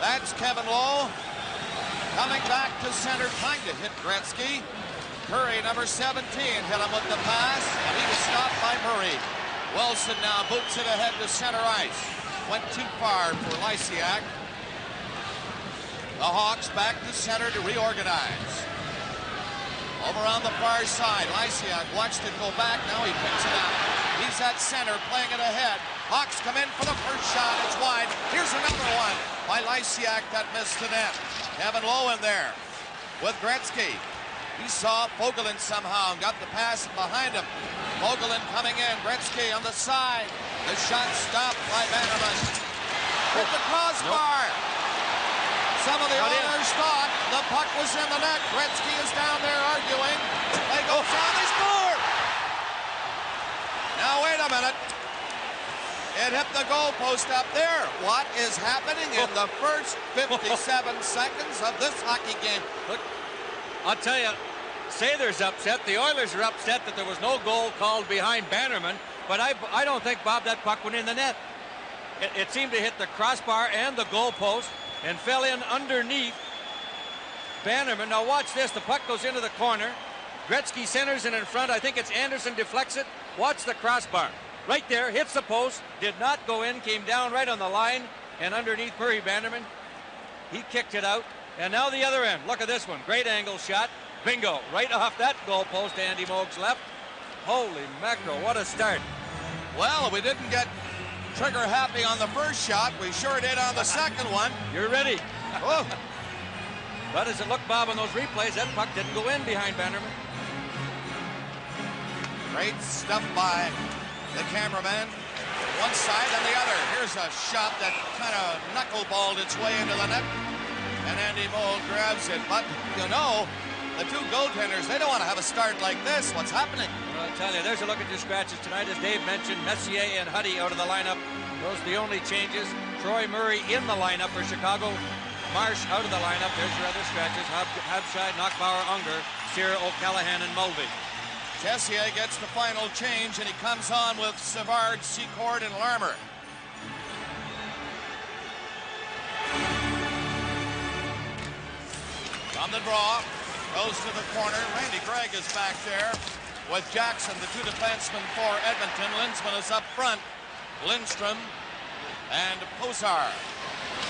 That's Kevin Lowe. Coming back to center, trying to hit Gretzky. Curry, number 17, hit him with the pass, and he was stopped by Murray. Wilson now boots it ahead to center ice. Went too far for Lysiak. The Hawks back to center to reorganize. Over on the far side, Lysiak watched it go back. Now he picks it out. He's at center, playing it ahead. Hawks come in for the first shot. It's wide. Here's another one by Lysiak that missed the net. Kevin Lowe in there with Gretzky. He saw Fogelin somehow and got the pass behind him. Fogelin coming in. Gretzky on the side. The shot stopped by Bannerman. Hit the crossbar. Some of the owners thought the puck was in the net. Gretzky is down there arguing. They go down. They score. Now wait a minute. It hit the goalpost up there. What is happening in the first 57 seconds of this hockey game? Look, I'll tell you, Sather's upset. The Oilers are upset that there was no goal called behind Bannerman. But I don't think, Bob, that puck went in the net. It seemed to hit the crossbar and the goalpost and fell in underneath Bannerman. Now watch this. The puck goes into the corner. Gretzky centers it in front. I think it's Anderson deflects it. Watch the crossbar. Right there, hits the post, did not go in, came down right on the line, and underneath Murray Bannerman. He kicked it out. And now the other end. Look at this one. Great angle shot. Bingo. Right off that goalpost, Andy Moog's left. Holy mackerel, what a start. Well, we didn't get trigger happy on the first shot. We sure did on the second one. You're ready. Oh. But as it looked, Bob, on those replays, that puck didn't go in behind Bannerman. Great stuff by the cameraman. One side and the other. Here's a shot that kind of knuckleballed its way into the net. And Andy Moog grabs it. But, you know, the two goaltenders, they don't want to have a start like this. What's happening? Well, I'll tell you, there's a look at your scratches tonight. As Dave mentioned, Messier and Huddy out of the lineup. Those are the only changes. Troy Murray in the lineup for Chicago. Marsh out of the lineup. There's your other scratches. Habscheid, Knockbauer, Unger, Sear, O'Callaghan, and Mulvey. Tessier gets the final change, and he comes on with Savard, Secord, and Larmer. On the draw, goes to the corner. Randy Gregg is back there with Jackson, the two defensemen for Edmonton. Linsman is up front. Lindstrom and Posar.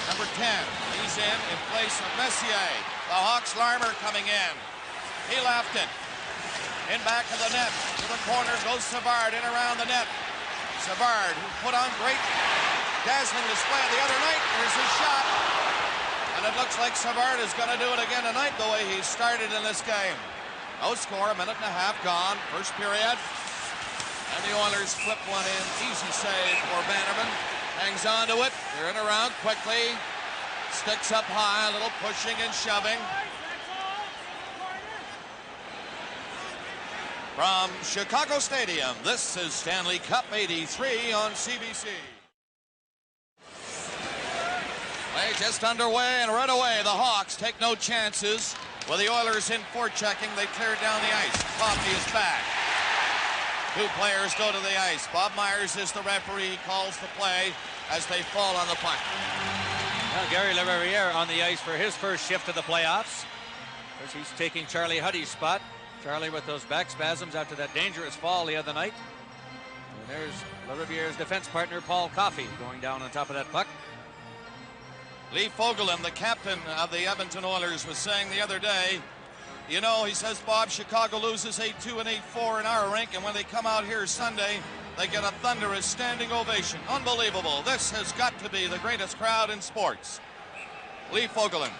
Number 10, he's in place of Messier. The Hawks, Larmer coming in. He left it. In back of the net, to the corner goes Savard, in around the net. Savard, who put on great dazzling display the other night. Here's his shot. And it looks like Savard is going to do it again tonight, the way he started in this game. No score, a minute and a half gone, first period. And the Oilers flip one in, easy save for Bannerman. Hangs on to it, they're in around quickly. Sticks up high, a little pushing and shoving. From Chicago Stadium, this is Stanley Cup 83 on CBC. Play just underway, and right away the Hawks take no chances. With the Oilers in forechecking, they cleared down the ice. Coffey is back. Two players go to the ice. Bob Myers is the referee. He calls the play as they fall on the puck. Well, Gary Laverriere on the ice for his first shift of the playoffs. As he's taking Charlie Huddy's spot. Charlie with those back spasms after that dangerous fall the other night. And there's Laverriere's defense partner, Paul Coffey, going down on top of that puck. Lee Fogelin, the captain of the Edmonton Oilers, was saying the other day, you know, he says, Bob, Chicago loses 8-2 and 8-4 in our rink, and when they come out here Sunday, they get a thunderous standing ovation. Unbelievable. This has got to be the greatest crowd in sports. Lee Fogelin.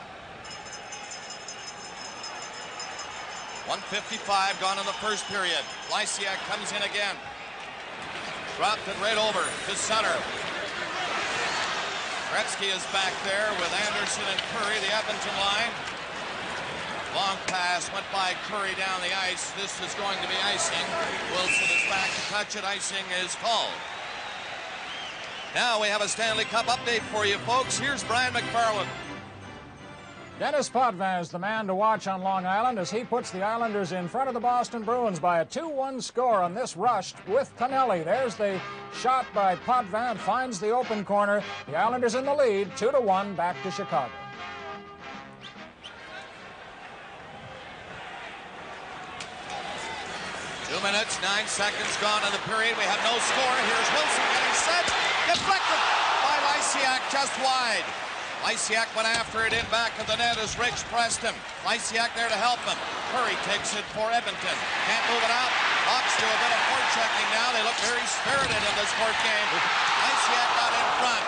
1:55 gone in the first period. Lysiak comes in again. Dropped it right over to center. Gretzky is back there with Anderson and Curry, the Edmonton line. Long pass went by Curry down the ice. This is going to be icing. Wilson is back to touch it. Icing is called. Now we have a Stanley Cup update for you, folks. Here's Brian McFarland. Dennis Potvin is the man to watch on Long Island as he puts the Islanders in front of the Boston Bruins by a 2-1 score on this rush with Tonelli. There's the shot by Potvin, finds the open corner. The Islanders in the lead, 2-1, back to Chicago. Two minutes, 9 seconds gone in the period. We have no score. Here's Wilson getting set. Deflected by Lysiak just wide. Lysiak went after it in back of the net as Riggs pressed him. Lysiak there to help him. Curry takes it for Edmonton. Can't move it out. Hawks do a bit of forechecking now. They look very spirited in this fourth game. Lysiak got in front.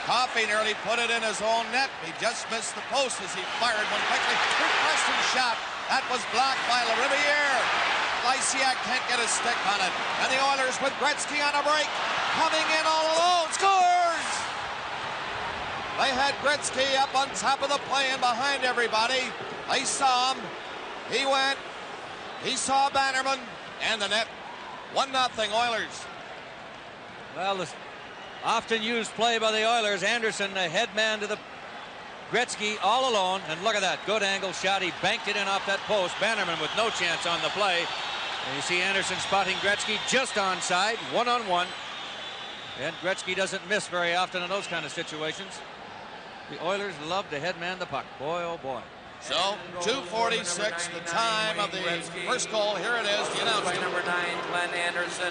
Coffey nearly put it in his own net. He just missed the post as he fired one quickly. Preston's shot. That was blocked by Lariviere. Lysiak can't get a stick on it. And the Oilers with Gretzky on a break. Coming in all alone. Scores! They had Gretzky up on top of the play and behind everybody. They saw him. He went. He saw Bannerman and the net. 1-0 Oilers. Well, this often used play by the Oilers. Anderson, the head man to the Gretzky all alone. And look at that. Good angle shot. He banked it in off that post. Bannerman with no chance on the play. And you see Anderson spotting Gretzky just onside. 1-on-1. And Gretzky doesn't miss very often in those kind of situations. The Oilers love to head man the puck. Boy, oh boy. So, 2:46, the time of the first goal. Here it is, the announcement. By number 9, Glenn Anderson.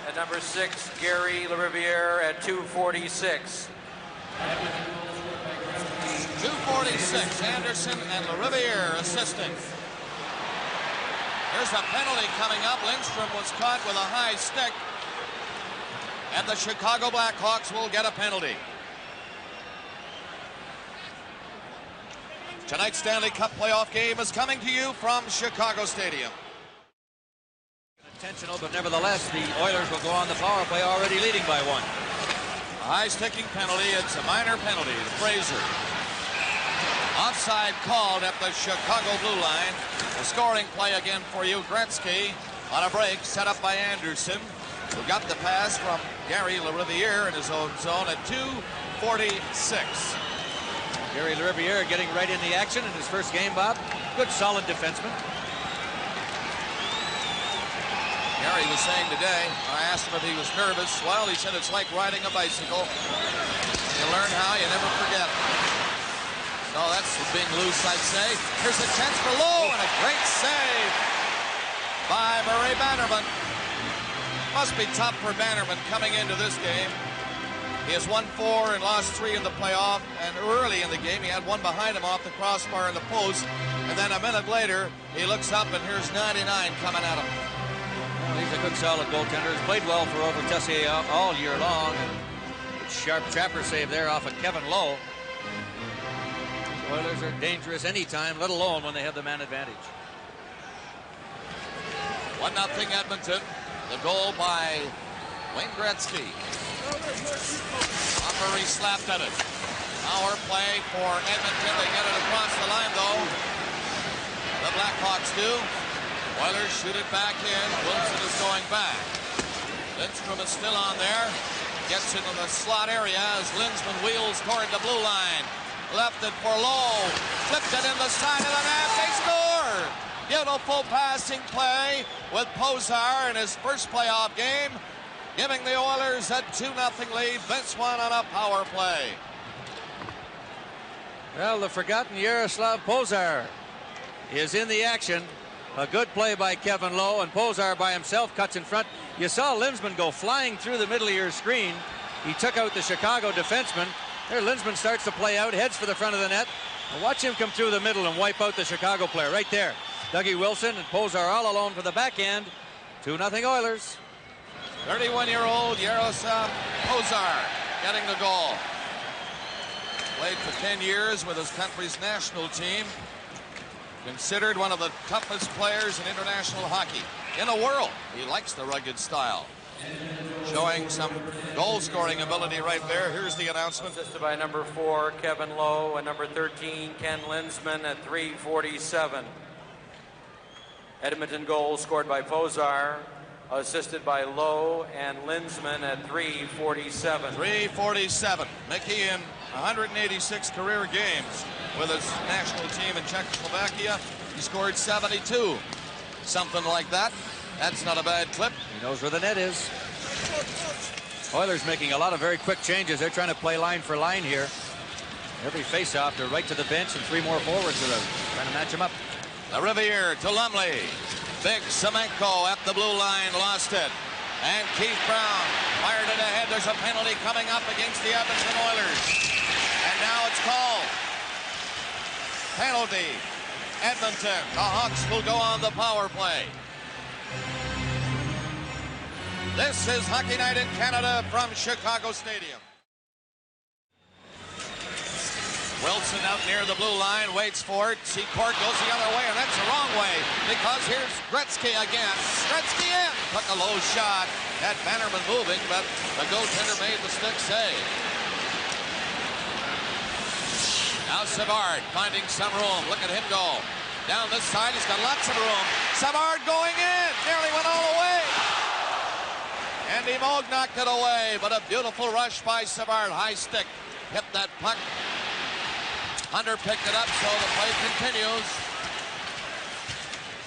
At number 6, Gary Lariviere at 2:46. 2:46, Anderson and Lariviere assisting. Here's a penalty coming up. Lindstrom was caught with a high stick. And the Chicago Blackhawks will get a penalty. Tonight's Stanley Cup playoff game is coming to you from Chicago Stadium. Intentional, but nevertheless, the Oilers will go on the power play already leading by 1. A high-sticking penalty. It's a minor penalty to Fraser. Offside called at the Chicago blue line. The scoring play again for you. Gretzky on a break set up by Anderson, who got the pass from Gary Lariviere in his own zone at 2:46. Gary Lariviere getting right in the action in his first game, Bob. Good, solid defenseman. Gary was saying today, I asked him if he was nervous. Well, he said it's like riding a bicycle. You learn how, you never forget. So that's being loose, I'd say. Here's a chance for Lowe, and a great save by Murray Bannerman. Must be tough for Bannerman coming into this game. He has won 4 and lost 3 in the playoff, and early in the game he had one behind him off the crossbar in the post, and then a minute later he looks up and here's 99 coming at him. Well, he's a good solid goaltender. He's played well for Over Tessier all year long. And sharp trapper save there off of Kevin Lowe. The Oilers are dangerous anytime, let alone when they have the man advantage. 1-0 Edmonton. The goal by Wayne Gretzky. Murray slapped at it. Power play for Edmonton. They get it across the line, though. The Blackhawks do. Oilers shoot it back in. Wilson is going back. Lindstrom is still on there. Gets into the slot area as Lindsman wheels toward the blue line. Left it for Lowe. Flipped it in the side of the net. They score! Beautiful passing play with Pozar in his first playoff game, giving the Oilers a 2-0 lead. This one on a power play. Well, the forgotten Yaroslav Pozar is in the action. A good play by Kevin Lowe, and Pozar by himself cuts in front. You saw Lindsman go flying through the middle of your screen. He took out the Chicago defenseman. There, Lindsman starts to play out, heads for the front of the net. And watch him come through the middle and wipe out the Chicago player right there. Dougie Wilson and Pozar all alone for the back end. 2-0 Oilers. 31-year-old Yaroslav Pozar getting the goal. Played for 10 years with his country's national team. Considered one of the toughest players in international hockey in the world. He likes the rugged style. Showing some goal-scoring ability right there. Here's the announcement. Assisted by number 4, Kevin Lowe, and number 13, Ken Lindsman at 3:47. Edmonton goal scored by Pozar, assisted by Lowe and Lindsman at 3:47. 3:47. Mickey and 186 career games with his national team in Czechoslovakia. He scored 72. Something like that. That's not a bad clip. He knows where the net is. Oilers making a lot of very quick changes. They're trying to play line for line here. Every face-off, they're right to the bench, and 3 more forwards that are trying to match him up. The Riviere to Lumley. Big Semenko at the blue line, lost it. And Keith Brown fired it ahead. There's a penalty coming up against the Edmonton Oilers. And now it's called. Penalty. Edmonton. The Hawks will go on the power play. This is Hockey Night in Canada from Chicago Stadium. Wilson out near the blue line, waits for it. Secord goes the other way, and that's the wrong way because here's Gretzky again. Gretzky in. Took a low shot. Had Bannerman moving, but the goaltender made the stick save. Now Savard finding some room. Look at him go. Down this side, he's got lots of room. Savard going in. Nearly went all the way. Andy Moog knocked it away, but a beautiful rush by Savard. High stick. Hit that puck. Hunter picked it up, so the play continues.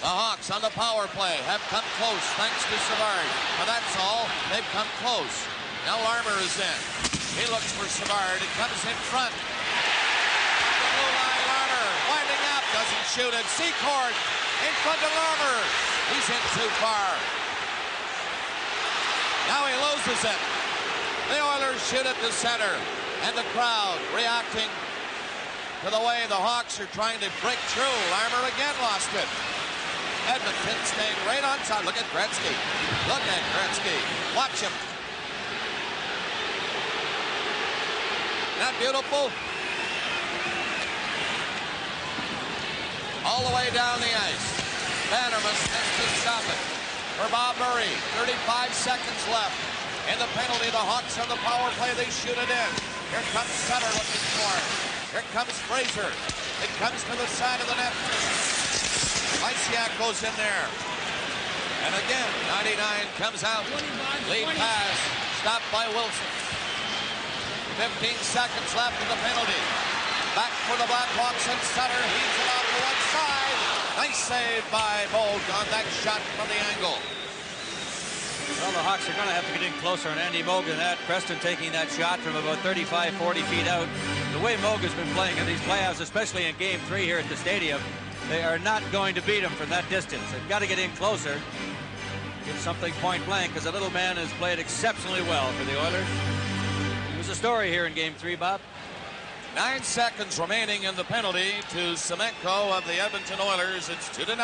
The Hawks on the power play have come close thanks to Savard. But that's all. They've come close. Now Larmer is in. He looks for Savard. It comes in front. The blue line, Larmer winding up. Doesn't shoot it. Secord in front of Larmer. He's in too far. Now he loses it. The Oilers shoot it to center. And the crowd reacting to the way the Hawks are trying to break through. Larmer again lost it. Edmonton staying right on top. Look at Gretzky. Look at Gretzky. Watch him. Isn't that beautiful? All the way down the ice. Bannerman has to stop it. For Bob Murray, 35 seconds left. In the penalty, the Hawks on the power play, they shoot it in. Here comes Sutter looking for it. Here comes Fraser. It comes to the side of the net. Lysiak goes in there. And again, 99 comes out. Lead pass. Stopped by Wilson. 15 seconds left in the penalty. Back for the Blackhawks and Sutter. Heaves it out to one side. Nice save by Moog on that shot from the angle. Well, the Hawks are going to have to get in closer on Andy Moog than that. Preston taking that shot from about 35, 40 feet out. The way Moog has been playing in these playoffs, especially in Game 3 here at the stadium, they are not going to beat him from that distance. They've got to get in closer. Get something point blank, because the little man has played exceptionally well for the Oilers. He was a story here in Game 3, Bob. 9 seconds remaining in the penalty to Semenko of the Edmonton Oilers. It's 2-0.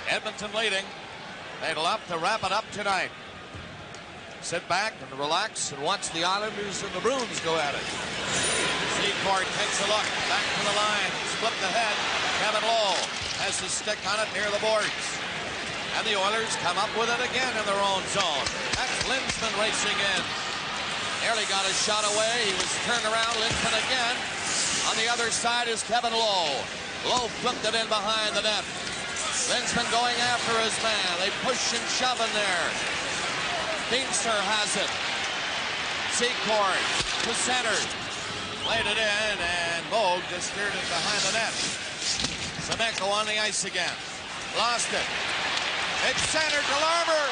Edmonton leading. They'd love to wrap it up tonight. Sit back and relax and watch the Islanders and the Bruins go at it. Secord takes a look. Back to the line. Flipped ahead. Kevin Lowe has his stick on it near the boards. And the Oilers come up with it again in their own zone. That's Lindsman racing in. Nearly got his shot away. He was turned around. Lindsman again. On the other side is Kevin Lowe. Lowe flipped it in behind the net. Lindsman going after his man. They push and shove in there. Deemster has it. Secord to center. Played it in, and Moog just steered it behind the net. Semenko on the ice again. Lost it. It's centered to Larmer.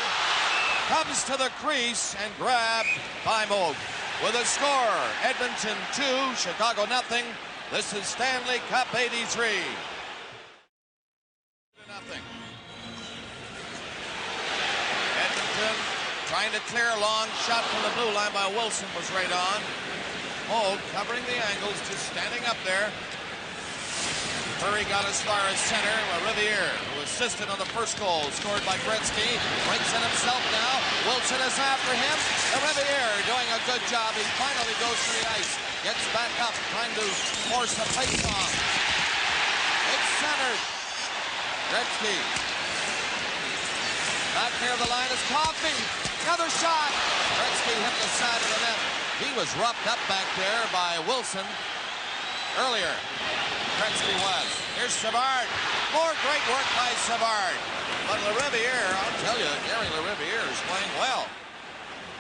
Comes to the crease and grabbed by Moog. With a score, Edmonton 2, Chicago nothing. This is Stanley Cup 83. Edmonton trying to clear a long shot from the blue line by Wilson was right on. Moog covering the angles, just standing up there. Murray got as far as center. Riviere, who assisted on the first goal, scored by Gretzky, brings in himself now. Wilson is after him. Riviere doing a good job. He finally goes to the ice, gets back up, trying to force a face-off. It's centered. Gretzky. Back near the line is Coffey. Another shot. Gretzky hit the side of the net. He was roughed up back there by Wilson earlier. Gretzky was. Here's Savard. More great work by Savard. But Lariviere, I'll tell you, Gary Lariviere is playing well.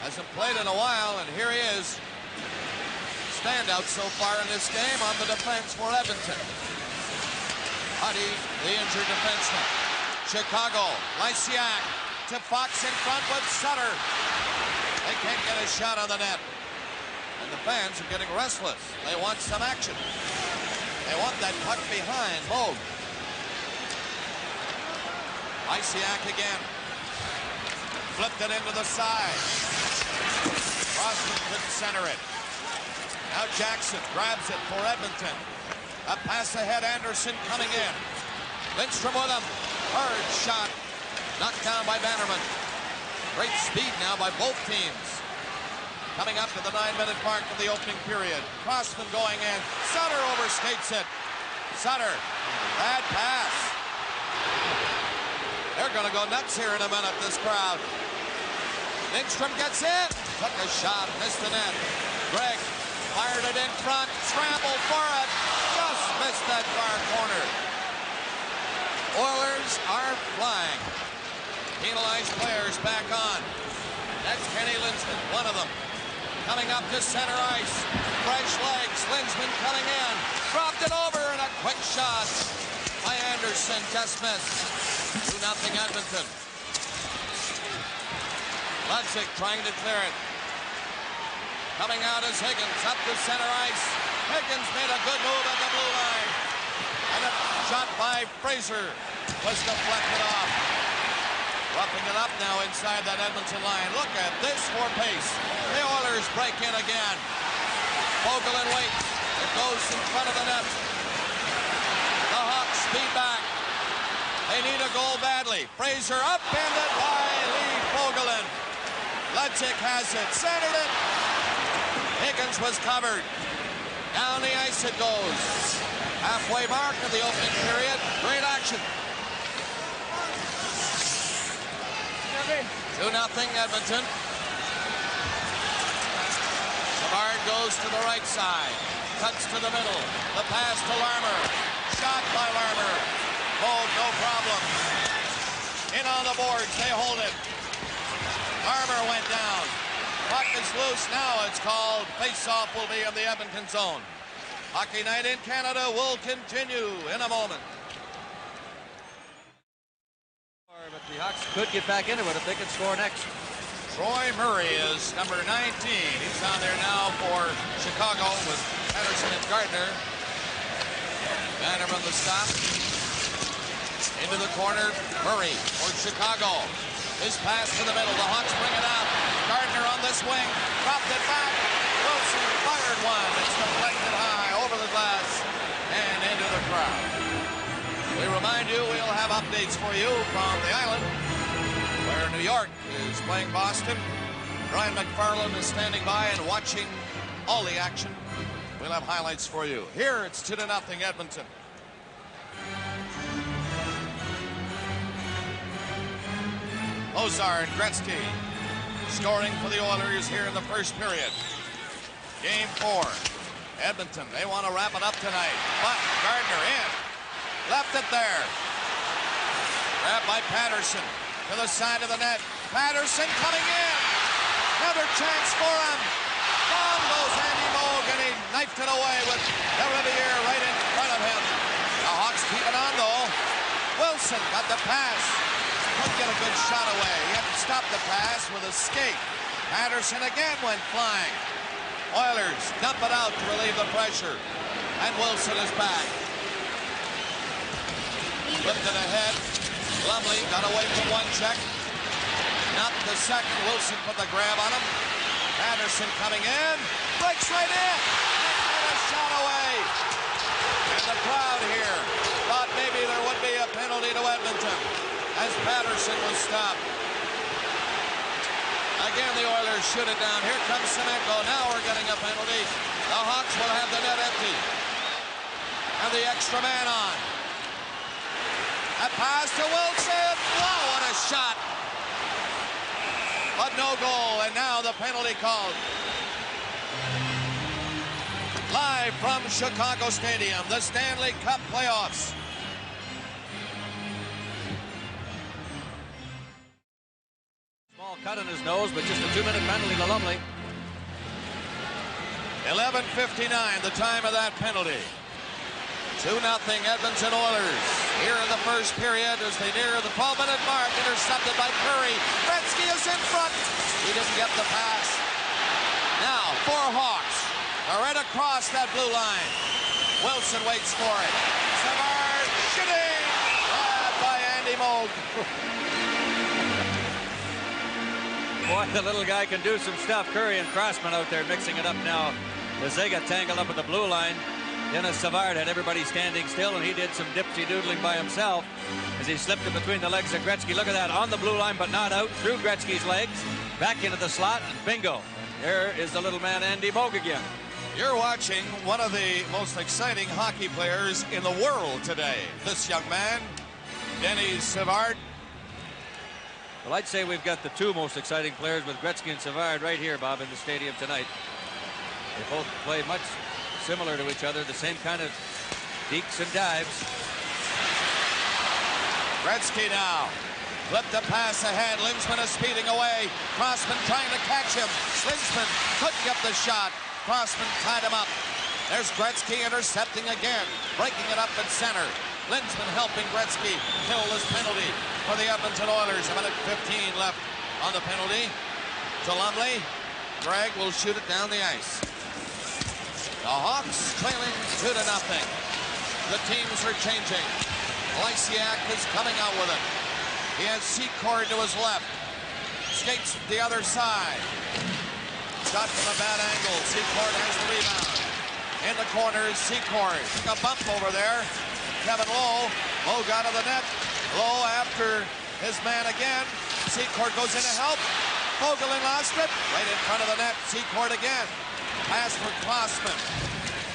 Hasn't played in a while, and here he is. standout so far in this game on the defense for Edmonton. Huddy, the injured defenseman. Chicago, Lysiak to Fox in front with Sutter. They can't get a shot on the net. And the fans are getting restless. They want some action. They want that puck behind Moog. Lysiak again. Flipped it into the side. Crosby couldn't center it. Now Jackson grabs it for Edmonton. A pass ahead, Anderson coming in. Lindstrom with him. Hard shot. Knocked down by Bannerman. Great speed now by both teams. Coming up to the 9-minute mark of the opening period. Crossman going in. Sutter overskates it. Sutter. Bad pass. They're going to go nuts here in a minute, this crowd. Lindstrom gets in. Took a shot. Missed the net. Gregg fired it in front. Scrambled for it. Just missed that far corner. Oilers are flying. Penalized players back on. That's Kenny Linsman, one of them. Coming up to center ice. Fresh legs. Linsman coming in. Dropped it over and a quick shot by Anderson. Just missed. 2-0 Edmonton. Ludzik trying to clear it. Coming out is Higgins up to center ice. Higgins made a good move at the blue line. And a shot by Fraser was deflected off. Roughing it up now inside that Edmonton line. Look at this for pace. The Oilers break in again. Fogelin waits. It goes in front of the net. The Hawks speed back. They need a goal badly. Fraser upended by Lee Fogelin. Ludzik has it. Centered it. Higgins was covered. Down the ice it goes. Halfway mark of the opening period. Great action. 2-0 Edmonton. Savard goes to the right side. Cuts to the middle. The pass to Larmer. Shot by Larmer. Oh, no problem. In on the boards. They hold it. Larmer went down. Puck is loose. Now it's called. Face-off will be in the Edmonton zone. Hockey Night in Canada will continue in a moment. But the Hawks could get back into it if they can score next. Troy Murray is number 19. He's on there now for Chicago with Patterson and Gardner. Bannerman the stop. Into the corner. Murray for Chicago. His pass to the middle. The Hawks bring it out. Gardner on this wing. Dropped it back. Wilson fired one. It's deflected high over the glass and into the crowd. We remind you we'll have updates for you from the island where New York is playing Boston. Brian McFarland is standing by and watching all the action. We'll have highlights for you. Here it's 2-0 Edmonton. Ozar and Gretzky scoring for the Oilers here in the first period. Game 4. Edmonton, they want to wrap it up tonight. But Gardner in. Left it there. Grabbed by Patterson to the side of the net. Patterson coming in. Another chance for him. Down goes Andy Moog, and he knifed it away with Riviere right in front of him. The Hawks keep it on, though. Wilson got the pass. Couldn't get a good shot away. He had to stop the pass with a skate. Patterson again went flying. Oilers dump it out to relieve the pressure. And Wilson is back. Flipped it ahead. Lumley got away from one check. Not the second. Wilson put the grab on him. Patterson coming in. Breaks right in. And a shot away. And the crowd here thought maybe there would be a penalty to Edmonton as Patterson was stopped. Again, the Oilers shoot it down. Here comes Semenko. Now we're getting a penalty. The Hawks will have the net empty. And the extra man on. A pass to Wilson. Wow, what a shot. But no goal, and now the penalty called. Live from Chicago Stadium, the Stanley Cup playoffs. Small cut on his nose, but just a 2-minute penalty to Lumley. 11:59, the time of that penalty. 2-0 Edmonton Oilers. Here in the first period as they near the 12-minute mark, intercepted by Curry. Gretzky is in front. He didn't get the pass. Now, 4 Hawks are right across that blue line. Wilson waits for it. Savard shooting. Grabbed by Andy Moog. Boy, the little guy can do some stuff. Curry and Crossman out there mixing it up now as they got tangled up at the blue line. Dennis Savard had everybody standing still, and he did some dipsy-doodling by himself as he slipped it between the legs of Gretzky. Look at that, on the blue line, but not out, through Gretzky's legs, back into the slot, and bingo. There is the little man, Andy Moog, again. You're watching one of the most exciting hockey players in the world today. This young man, Denis Savard. Well, I'd say we've got the 2 most exciting players with Gretzky and Savard right here, Bob, in the stadium tonight. They both play much similar to each other, the same kind of deeks and dives. Gretzky now. Flipped the pass ahead. Lindsman is speeding away. Crossman trying to catch him. Lindsman couldn't get the shot. Crossman tied him up. There's Gretzky intercepting again. Breaking it up in center. Lindsman helping Gretzky kill this penalty for the Edmonton Oilers. A minute 15 left on the penalty. To Lumley. Gregg will shoot it down the ice. The Hawks trailing 2-0. The teams are changing. Lysiak is coming out with it. He has Secord to his left. Skates the other side. Shot from a bad angle. Secord has the rebound. In the corners, Secord. Took a bump over there. Kevin Lowe. Lowe got to the net. Lowe after his man again. Secord goes in to help. Fogelin lost it. Right in front of the net. Secord again. Pass for Crossman.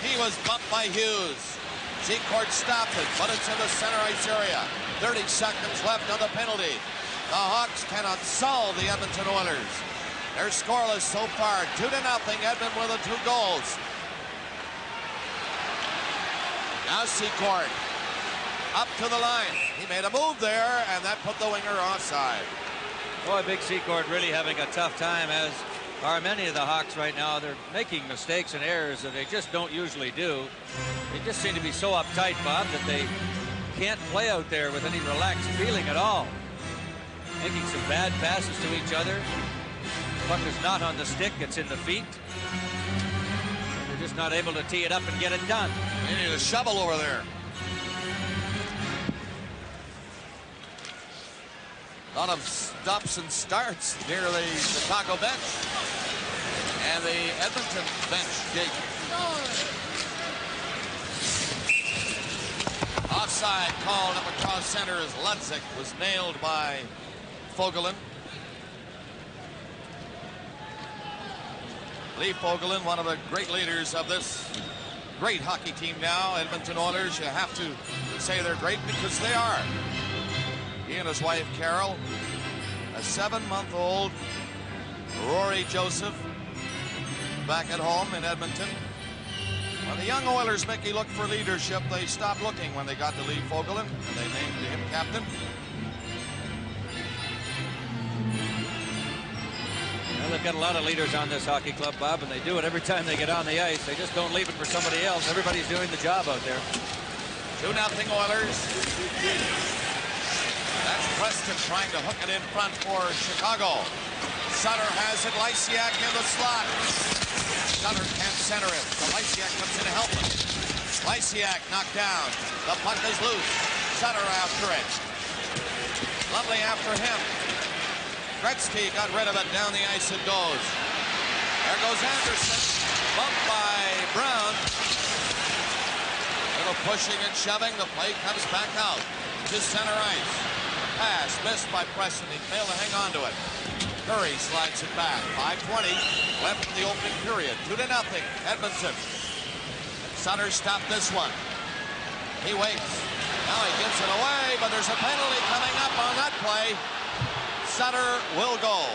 He was bumped by Hughes. Secord stopped it, but it's in the center ice area. 30 seconds left on the penalty. The Hawks cannot solve the Edmonton Oilers. They're scoreless so far. 2-0. Edmonton with the 2 goals. Now Secord up to the line. He made a move there, and that put the winger offside. Boy, Big Secord really having a tough time, as are many of the Hawks right now. They're making mistakes and errors that they just don't usually do. They just seem to be so uptight, Bob, that they can't play out there with any relaxed feeling at all. Making some bad passes to each other. Puck is not on the stick, it's in the feet. They're just not able to tee it up and get it done. They need a shovel over there. A lot of stops and starts near the Chicago bench. And the Edmonton bench, Jake. Offside called up across center as Ludzik was nailed by Fogelin. Lee Fogelin, one of the great leaders of this great hockey team now, Edmonton Oilers. You have to say they're great because they are. He and his wife, Carol, a 7-month-old Rory Joseph, back at home in Edmonton. When the young Oilers, Mickey, looked for leadership, they stopped looking when they got to Lee Fogelin, and they named him captain. Well, they've got a lot of leaders on this hockey club, Bob, and they do it every time they get on the ice. They just don't leave it for somebody else. Everybody's doing the job out there. 2-0 Oilers. That's Preston trying to hook it in front for Chicago. Sutter has it. Lysiak in the slot. Sutter can't center it. So Lysiak comes in to help him. Lysiak knocked down. The puck is loose. Sutter after it. Lumley after him. Gretzky got rid of it. Down the ice it goes. There goes Anderson. Bumped by Brown. Little pushing and shoving. The play comes back out to center ice. Pass missed by Preston. He failed to hang on to it. Curry slides it back. 5:20 left in the opening period. 2-0 Edmonton. Sutter stopped this one. He waits. Now he gives it away, but there's a penalty coming up on that play. Sutter will go.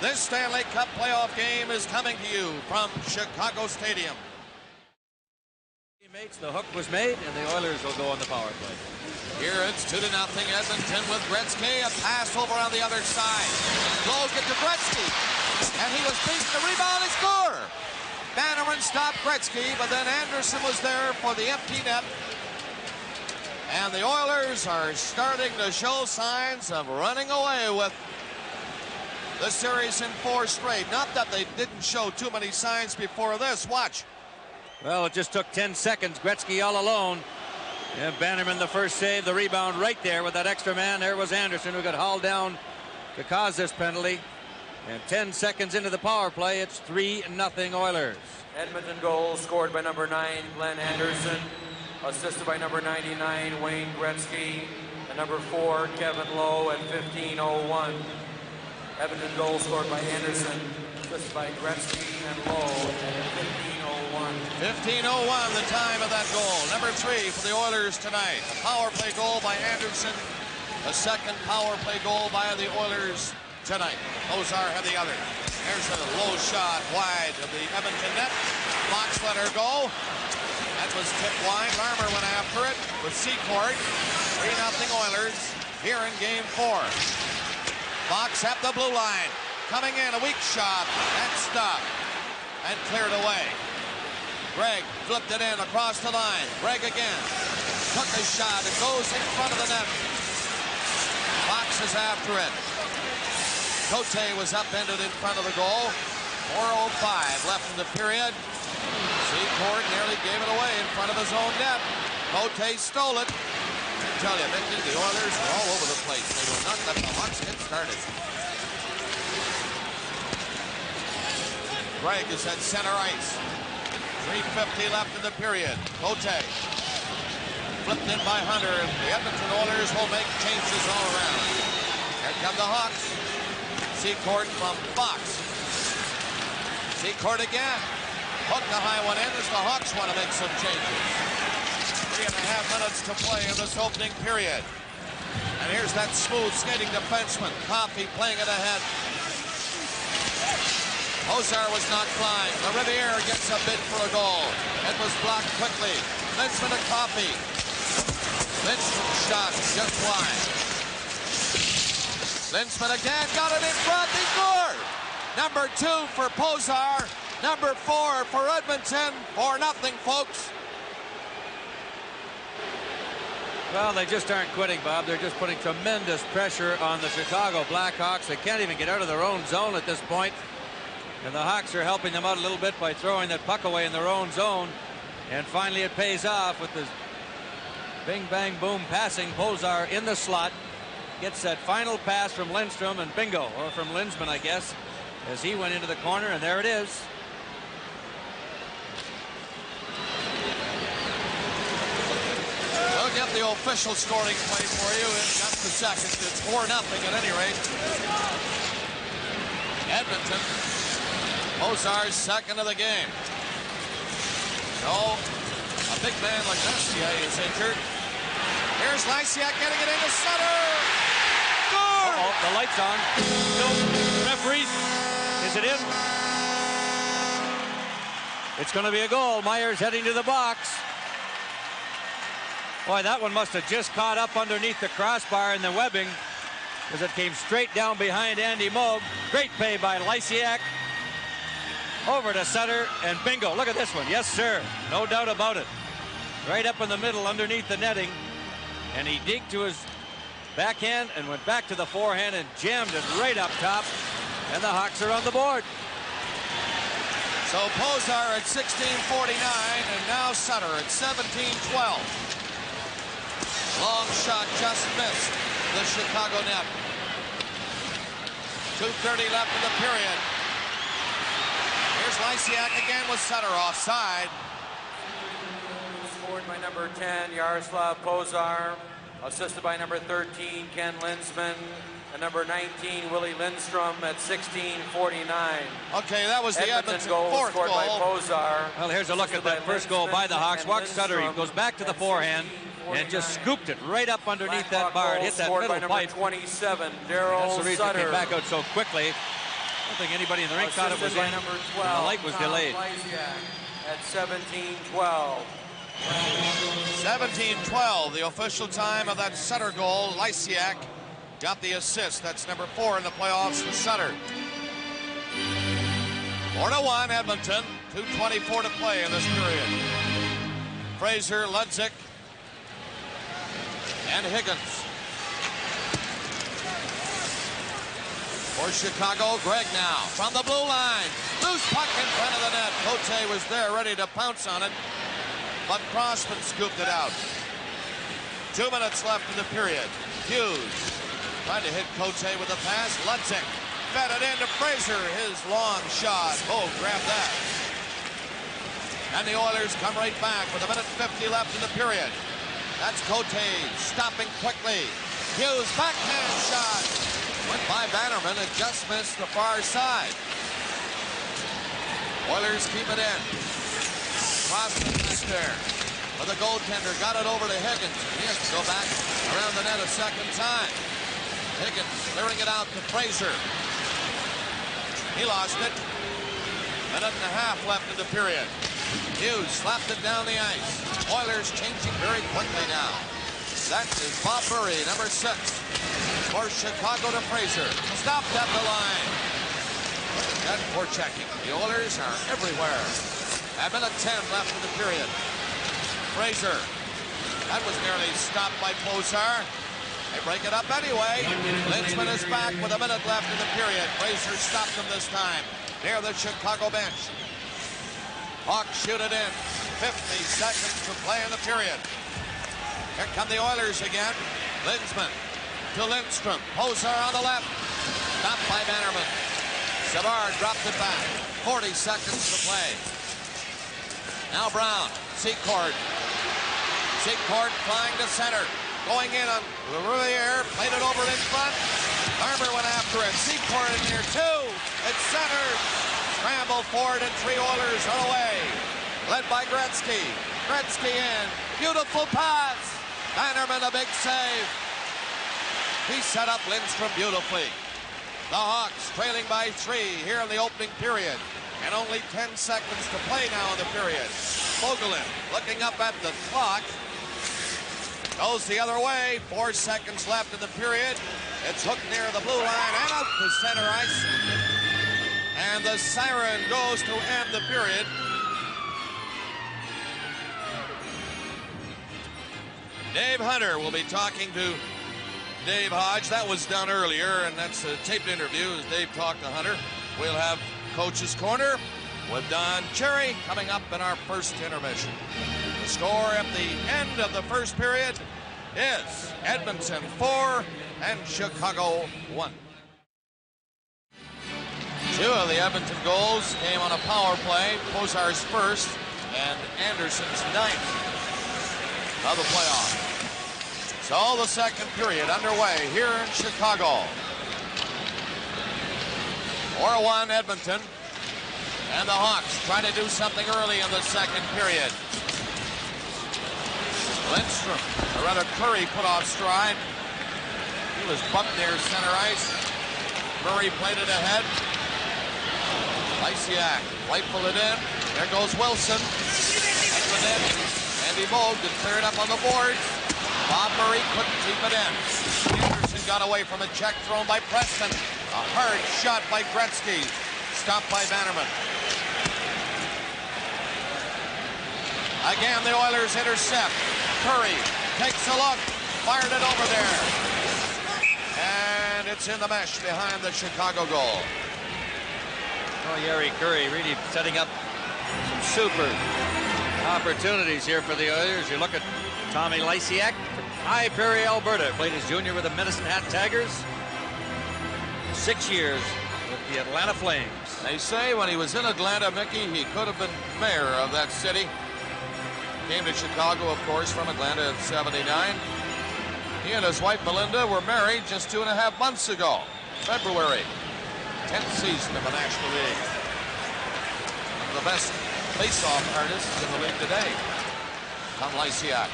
This Stanley Cup playoff game is coming to you from Chicago Stadium. Teammates, the hook was made, and the Oilers will go on the power play. Here it's 2-0 Edmonton with Gretzky. A pass over on the other side. Lowe get to Gretzky. and he was beaten. The rebound, and score! Bannerman stopped Gretzky, but then Anderson was there for the empty net. And the Oilers are starting to show signs of running away with the series in 4 straight. Not that they didn't show too many signs before this. Watch. Well, it just took 10 seconds. Gretzky all alone. And Bannerman the first save, the rebound right there with that extra man. There was Anderson, who got hauled down to cause this penalty. And 10 seconds into the power play, it's 3-0 Oilers. Edmonton goal scored by number 9, Glenn Anderson. Assisted by number 99, Wayne Gretzky. And number 4, Kevin Lowe at 15:01. Edmonton goal scored by Anderson. Assisted by Gretzky and Lowe at 15:01. 15:01, the time of that goal. Number 3 for the Oilers tonight. A power play goal by Anderson. A second power play goal by the Oilers tonight. Ozar had the other. There's a low shot wide of the Edmonton net. Fox let her go. That was tipped wide. Larmer went after it with Secord. 3-0 Oilers here in game 4. Fox at the blue line. Coming in, a weak shot. And stopped. And cleared away. Gregg flipped it in across the line. Gregg again. Took a shot. It goes in front of the net. Fox is after it. Cote was upended in front of the goal. 4:05 left in the period. Secord nearly gave it away in front of his own net. Cote stole it. I tell you, Mickey, the Oilers were all over the place. They will not let the Hawks get started. Gregg is at center ice. 3:50 left in the period. Cote flipped in by Hunter. The Edmonton Oilers will make changes all around. Here come the Hawks. Secord from Fox. Secord again. Hooked the high one in as the Hawks want to make some changes. 3.5 minutes to play in this opening period. And here's that smooth skating defenseman. Coffey playing it ahead. Ozar was not flying. Riviere gets a bid for a goal. It was blocked quickly. Lindstrom to Coffey. Lindstrom's shot just wide. Lindstrom again, got it in front, he scored! Number 2 for Pozar, number 4 for Edmonton, 4-0, folks. Well, they just aren't quitting, Bob. They're just putting tremendous pressure on the Chicago Blackhawks. They can't even get out of their own zone at this point. And the Hawks are helping them out a little bit by throwing that puck away in their own zone. And finally it pays off with this bing, bang, boom passing. Pozar in the slot. Gets that final pass from Lindstrom and bingo, or from Lindsman, I guess, as he went into the corner, and there it is. We'll get the official scoring play for you in just a second. It's 4-0 at any rate. Edmonton. Ozar's second of the game. So, a big man like Lysiak is injured. Here's Lysiak getting it into center. Score! Uh-oh, the light's on. No, referees. Is it in? It's going to be a goal. Myers heading to the box. Boy, that one must have just caught up underneath the crossbar in the webbing, as it came straight down behind Andy Moog. Great play by Lysiak. Over to center, and bingo. Look at this one. Yes, sir. No doubt about it. Right up in the middle underneath the netting. And he digged to his backhand and went back to the forehand and jammed it right up top. And the Hawks are on the board. So Pozar at 16:49, and now Sutter at 17:12. Long shot just missed the Chicago net. 2:30 left in the period. Here's Lysiak again with Sutter offside. Scored by number 10, Yaroslav Pozar. Assisted by number 13, Ken Lindsman. And number 19, Willie Lindstrom at 16:49. Okay, that was the Edmonton goal fourth scored goal. by Pozar. Well, here's a look at that first goal by the Hawks. Watch Sutter. He goes back to the forehand and just scooped it right up underneath that bar. It hit that middle pipe. 27, That's Daryl the reason Sutter. it came back out so quickly. I don't think anybody in the rink thought it was in. Number And 12, the light was Tom delayed. Lysiak at 17:12. 17:12, the official time of that Sutter goal. Lysiak got the assist. That's number 4 in the playoffs for Sutter. 4-1 Edmonton. 2:24 to play in this period. Fraser, Ludzik, and Higgins. For Chicago, Gregg now from the blue line. Loose puck in front of the net. Cote was there ready to pounce on it, but Crossman scooped it out. 2 minutes left in the period. Hughes trying to hit Cote with a pass. Ludzik fed it in to Fraser. His long shot. Oh, grab that. And the Oilers come right back with 1:50 left in the period. That's Cote stopping quickly. Hughes backhand shot. Went by Bannerman and just missed the far side. Oilers keep it in. Crossman back there. But the goaltender got it over to Higgins. He has to go back around the net a second time. Higgins clearing it out to Fraser. He lost it. 1.5 minutes left in the period. Hughes slapped it down the ice. Oilers changing very quickly now. That is Bob Murray, number 6. For Chicago to Fraser. Stopped at the line. Look at that forechecking. The Oilers are everywhere. 1:10 left in the period. Fraser. That was nearly stopped by Posar. They break it up anyway. Lynchman is back with 1 minute left in the period. Fraser stopped him this time near the Chicago bench. Hawks shoot it in. 50 seconds to play in the period. Here come the Oilers again. Lynchman to Lindstrom. Posar on the left. Stopped by Bannerman. Savard dropped it back. 40 seconds to play. Now Brown. Secord. Secord flying to center. Going in on Riviere. Played it over in front. Armour went after it. Secord in here too. It's centered. Scramble forward and 3 Oilers are away. Led by Gretzky. Gretzky in. Beautiful pass. Bannerman a big save. He set up Lindstrom beautifully. The Hawks trailing by 3 here in the opening period. And only 10 seconds to play now in the period. Vogelin looking up at the clock. Goes the other way. 4 seconds left in the period. It's hooked near the blue line and out to center ice. And the siren goes to end the period. Dave Hunter will be talking to Dave Hodge. That was done earlier, and that's a taped interview as Dave talked to Hunter. We'll have Coach's Corner with Don Cherry coming up in our first intermission. The score at the end of the first period is Edmonton 4 and Chicago 1. 2 of the Edmonton goals came on a power play. Posar's first and Anderson's 9th of the playoff. So the second period underway here in Chicago. 4-1 Edmonton. And the Hawks try to do something early in the second period. Lindstrom, or rather Curry, put off stride. He was bumped near center ice. Murray played it ahead. Lysiak rifled it in. There goes Wilson. Up the net. Andy Moog to clear it up on the boards. Bob Murray couldn't keep it in. Anderson got away from a check thrown by Preston. A hard shot by Gretzky. Stopped by Bannerman. Again, the Oilers intercept. Curry takes a look. Fired it over there. And it's in the mesh behind the Chicago goal. Oh, Yari Curry really setting up some super opportunities here for the Oilers. You look at Tommy Lysiak from High Prairie, Alberta. Played his junior with the Medicine Hat Tigers. 6 years with the Atlanta Flames. They say when he was in Atlanta, Mickey, he could have been mayor of that city. Came to Chicago, of course, from Atlanta in '79. He and his wife, Melinda, were married just 2.5 months ago, February. 10th season of the National League. One of the best face-off artists in the league today. Tom Lysiak.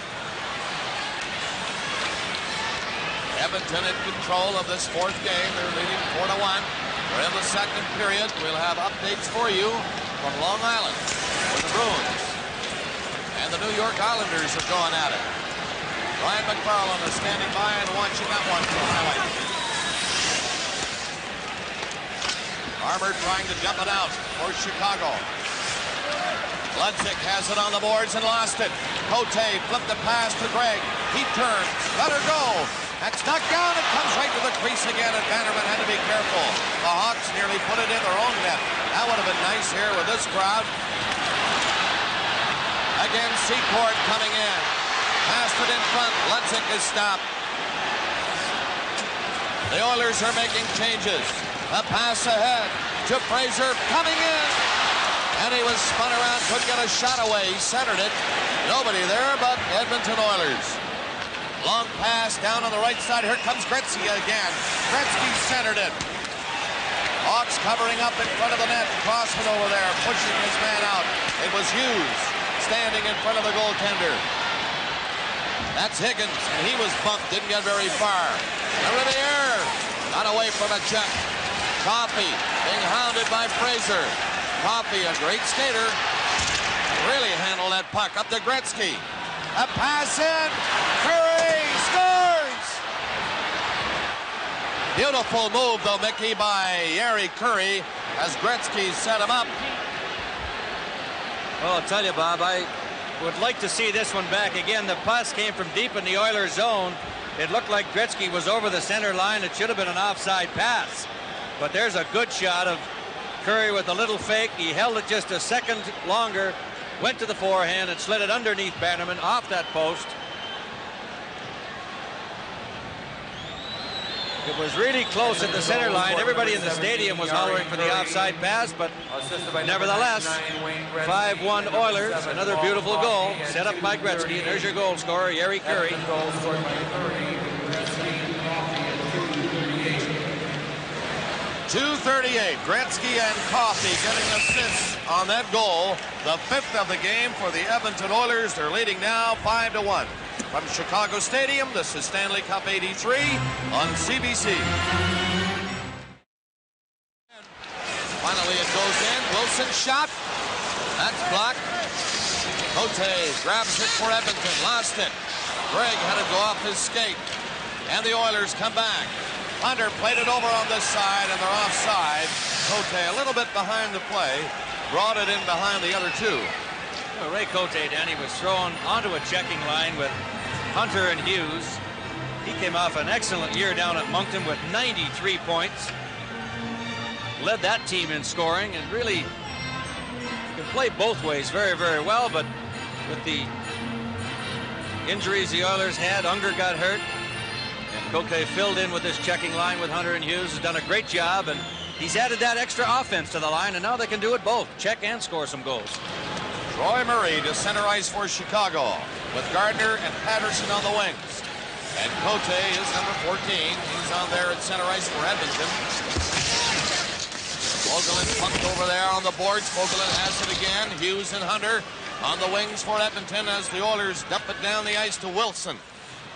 Edmonton in control of this 4th game. They're leading 4-1. We're in the second period. We'll have updates for you from Long Island, where the Bruins and the New York Islanders are going at it. Ryan McFarland is standing by and watching that one for highlights. Armour trying to jump it out for Chicago. Ludzik has it on the boards and lost it. Cote flipped the pass to Gregg. He turns. Let her go. That's knocked down. It comes right to the crease again, and Bannerman had to be careful. The Hawks nearly put it in their own net. That would have been nice here with this crowd. Again, Secord coming in. Passed it in front. Ludzik is stopped. The Oilers are making changes. A pass ahead to Fraser coming in. And he was spun around, couldn't get a shot away. He centered it. Nobody there but Edmonton Oilers. Long pass down on the right side. Here comes Gretzky again. Gretzky centered it. Hawks covering up in front of the net. Crossman over there pushing his man out. It was Hughes standing in front of the goaltender. That's Higgins, and he was bumped, didn't get very far. Riviere got away from a check. Coffey being hounded by Fraser. Coffey, a great skater, really handled that puck up to Gretzky. A pass in. Curry scores. Beautiful move, though, Mickey, by Yari Curry as Gretzky set him up. Well, I'll tell you, Bob, I would like to see this one back again. The pass came from deep in the Oilers' zone. It looked like Gretzky was over the center line. It should have been an offside pass. But there's a good shot of Curry with a little fake. He held it just a second longer, went to the forehand and slid it underneath Bannerman off that post. It was really close at the center line. Everybody in the stadium was hollering for the offside pass, but nevertheless, 5-1 Oilers. Another beautiful goal set up by Gretzky. And there's your goal scorer, Yari Curry. 2:38. Gretzky and Coffey getting assists on that goal. The 5th of the game for the Edmonton Oilers. They're leading now 5-1. From Chicago Stadium, this is Stanley Cup 83 on CBC. Finally it goes in. Wilson's shot. That's blocked. Cote grabs it for Edmonton. Lost it. Gregg had to go off his skate. And the Oilers come back. Hunter played it over on this side, and they're offside. Cote a little bit behind the play. Brought it in behind the other two. Well, Ray Cote, Danny, was thrown onto a checking line with Hunter and Hughes. He came off an excellent year down at Moncton with 93 points. Led that team in scoring, and really can play both ways very, very well. But with the injuries the Oilers had, Unger got hurt. And Cote filled in with this checking line with Hunter and Hughes. Has done a great job, and he's added that extra offense to the line, and now they can do it both, check and score some goals. Troy Murray to center ice for Chicago with Gardner and Patterson on the wings. And Cote is number 14. He's on there at center ice for Edmonton. Vogelin pumped over there on the boards. Vogelin has it again. Hughes and Hunter on the wings for Edmonton as the Oilers dump it down the ice to Wilson.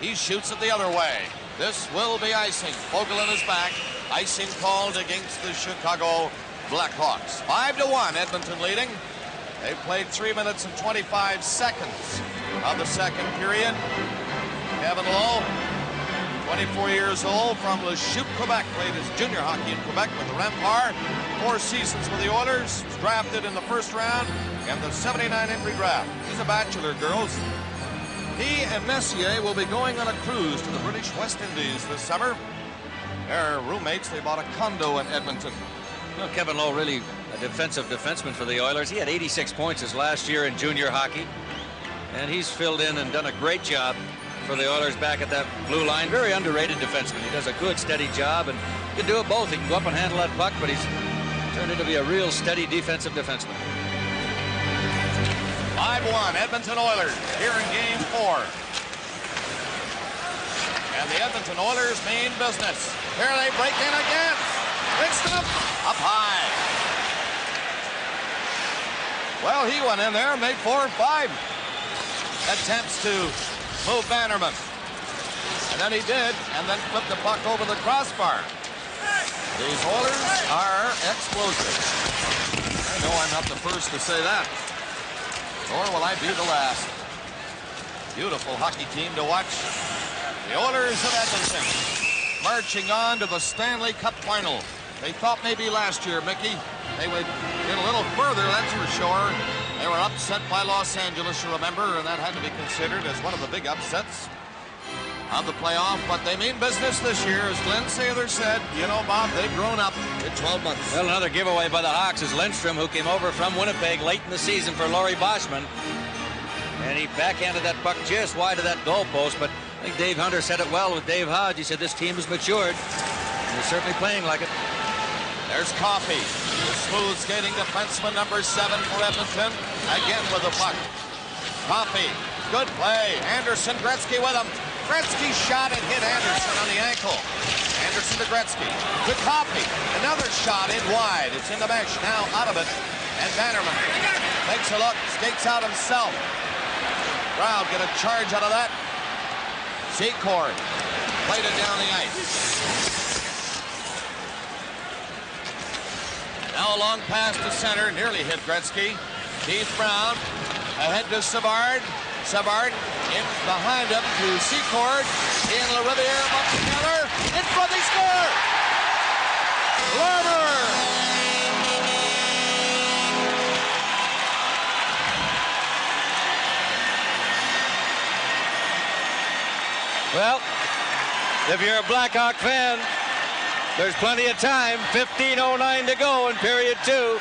He shoots it the other way. This will be icing. Vogelin is back. Icing called against the Chicago Blackhawks. 5-1, Edmonton leading. They played 3 minutes and 25 seconds of the second period. Kevin Lowe, 24 years old, from Lachute, Quebec, played his junior hockey in Quebec with the Rempart. 4 seasons with the Oilers, was drafted in the first round in the 79 entry draft. He's a bachelor, girls. He and Messier will be going on a cruise to the British West Indies this summer. They're roommates. They bought a condo in Edmonton. Well, Kevin Lowe, really a defensive defenseman for the Oilers. He had 86 points his last year in junior hockey, and he's filled in and done a great job for the Oilers back at that blue line. Very underrated defenseman. He does a good, steady job, and he can do it both. He can go up and handle that puck, but he's turned into be a real steady defensive defenseman. 5-1, Edmonton Oilers here in Game 4. And the Edmonton Oilers mean business. Here they break in again. Winston up high. Well, he went in there and made 4 or 5 attempts to move Bannerman. And then he did, and then flipped the puck over the crossbar. These Oilers are explosive. I know I'm not the first to say that. Nor will I be the last. Beautiful hockey team to watch. The Oilers of Edmonton marching on to the Stanley Cup final. They thought maybe last year, Mickey, they would get a little further, that's for sure. They were upset by Los Angeles, you remember, and that had to be considered as one of the big upsets of the playoff. But they mean business this year. As Glenn Sather said, you know, Bob, they've grown up in 12 months. Well, another giveaway by the Hawks is Lindstrom, who came over from Winnipeg late in the season for Laurie Boschman. And he backhanded that puck just wide of that goalpost. But I think Dave Hunter said it well with Dave Hodge. He said this team has matured. And they're certainly playing like it. There's Coffey, the smooth skating defenseman, number 7 for Edmonton, again with the puck. Coffey, good play. Anderson, Gretzky with him. Gretzky shot and hit Anderson on the ankle. Anderson to Gretzky. To Coffey. Another shot in wide. It's in the mesh now, out of it. And Bannerman takes a look, skates out himself. Crowd get a charge out of that. Secord played it down the ice. Now a long pass to center, nearly hit Gretzky. Keith Brown ahead to Savard. Savard in behind him to Secord. He and LaRiviere up together. In front, they score! Larmer! Well, if you're a Blackhawk fan, there's plenty of time. 15:09 to go in period 2.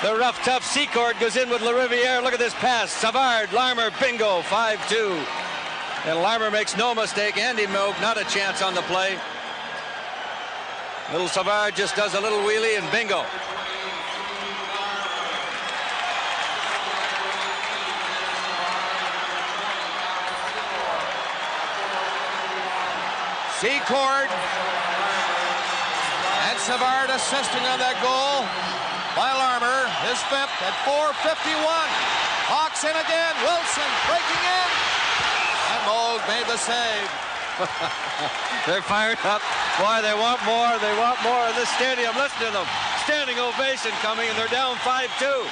The rough, tough Secord goes in with LaRiviere. Look at this pass. Savard, Larmer, bingo, 5-2. And Larmer makes no mistake. Andy Moog, not a chance on the play. Little Savard just does a little wheelie and bingo. Secord and Savard assisting on that goal by Larmer, his 5th at 4:51. Hawks in again. Wilson breaking in. And Moog made the save. They're fired up. Boy, they want more. They want more in this stadium. Listen to them. Standing ovation coming, and they're down 5-2.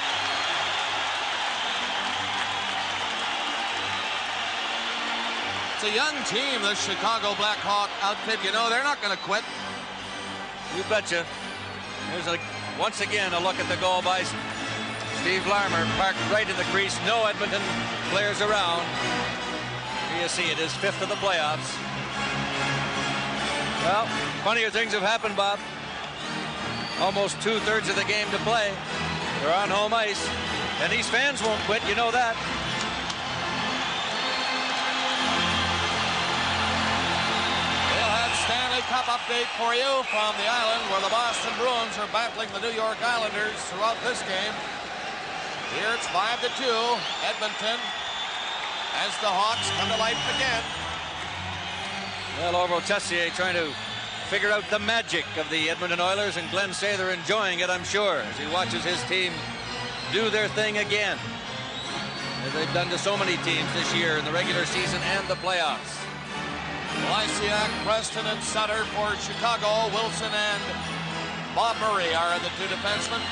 It's a young team, the Chicago Blackhawk outfit. You know, they're not going to quit. You betcha. Here's once again a look at the goal by Steve Larmer, parked right in the crease. No Edmonton players around. Here you see it, his 5th of the playoffs. Well, funnier things have happened, Bob. Almost 2/3 of the game to play. They're on home ice. And these fans won't quit, you know that. Stanley Cup update for you from the island where the Boston Bruins are battling the New York Islanders throughout this game. Here it's 5-2, Edmonton, as the Hawks come to life again. Well, Orville Tessier trying to figure out the magic of the Edmonton Oilers, and Glenn Sather enjoying it, I'm sure, as he watches his team do their thing again, as they've done to so many teams this year in the regular season and the playoffs. Lysiak, Preston, and Sutter for Chicago. Wilson and Bob Murray are the 2 defensemen.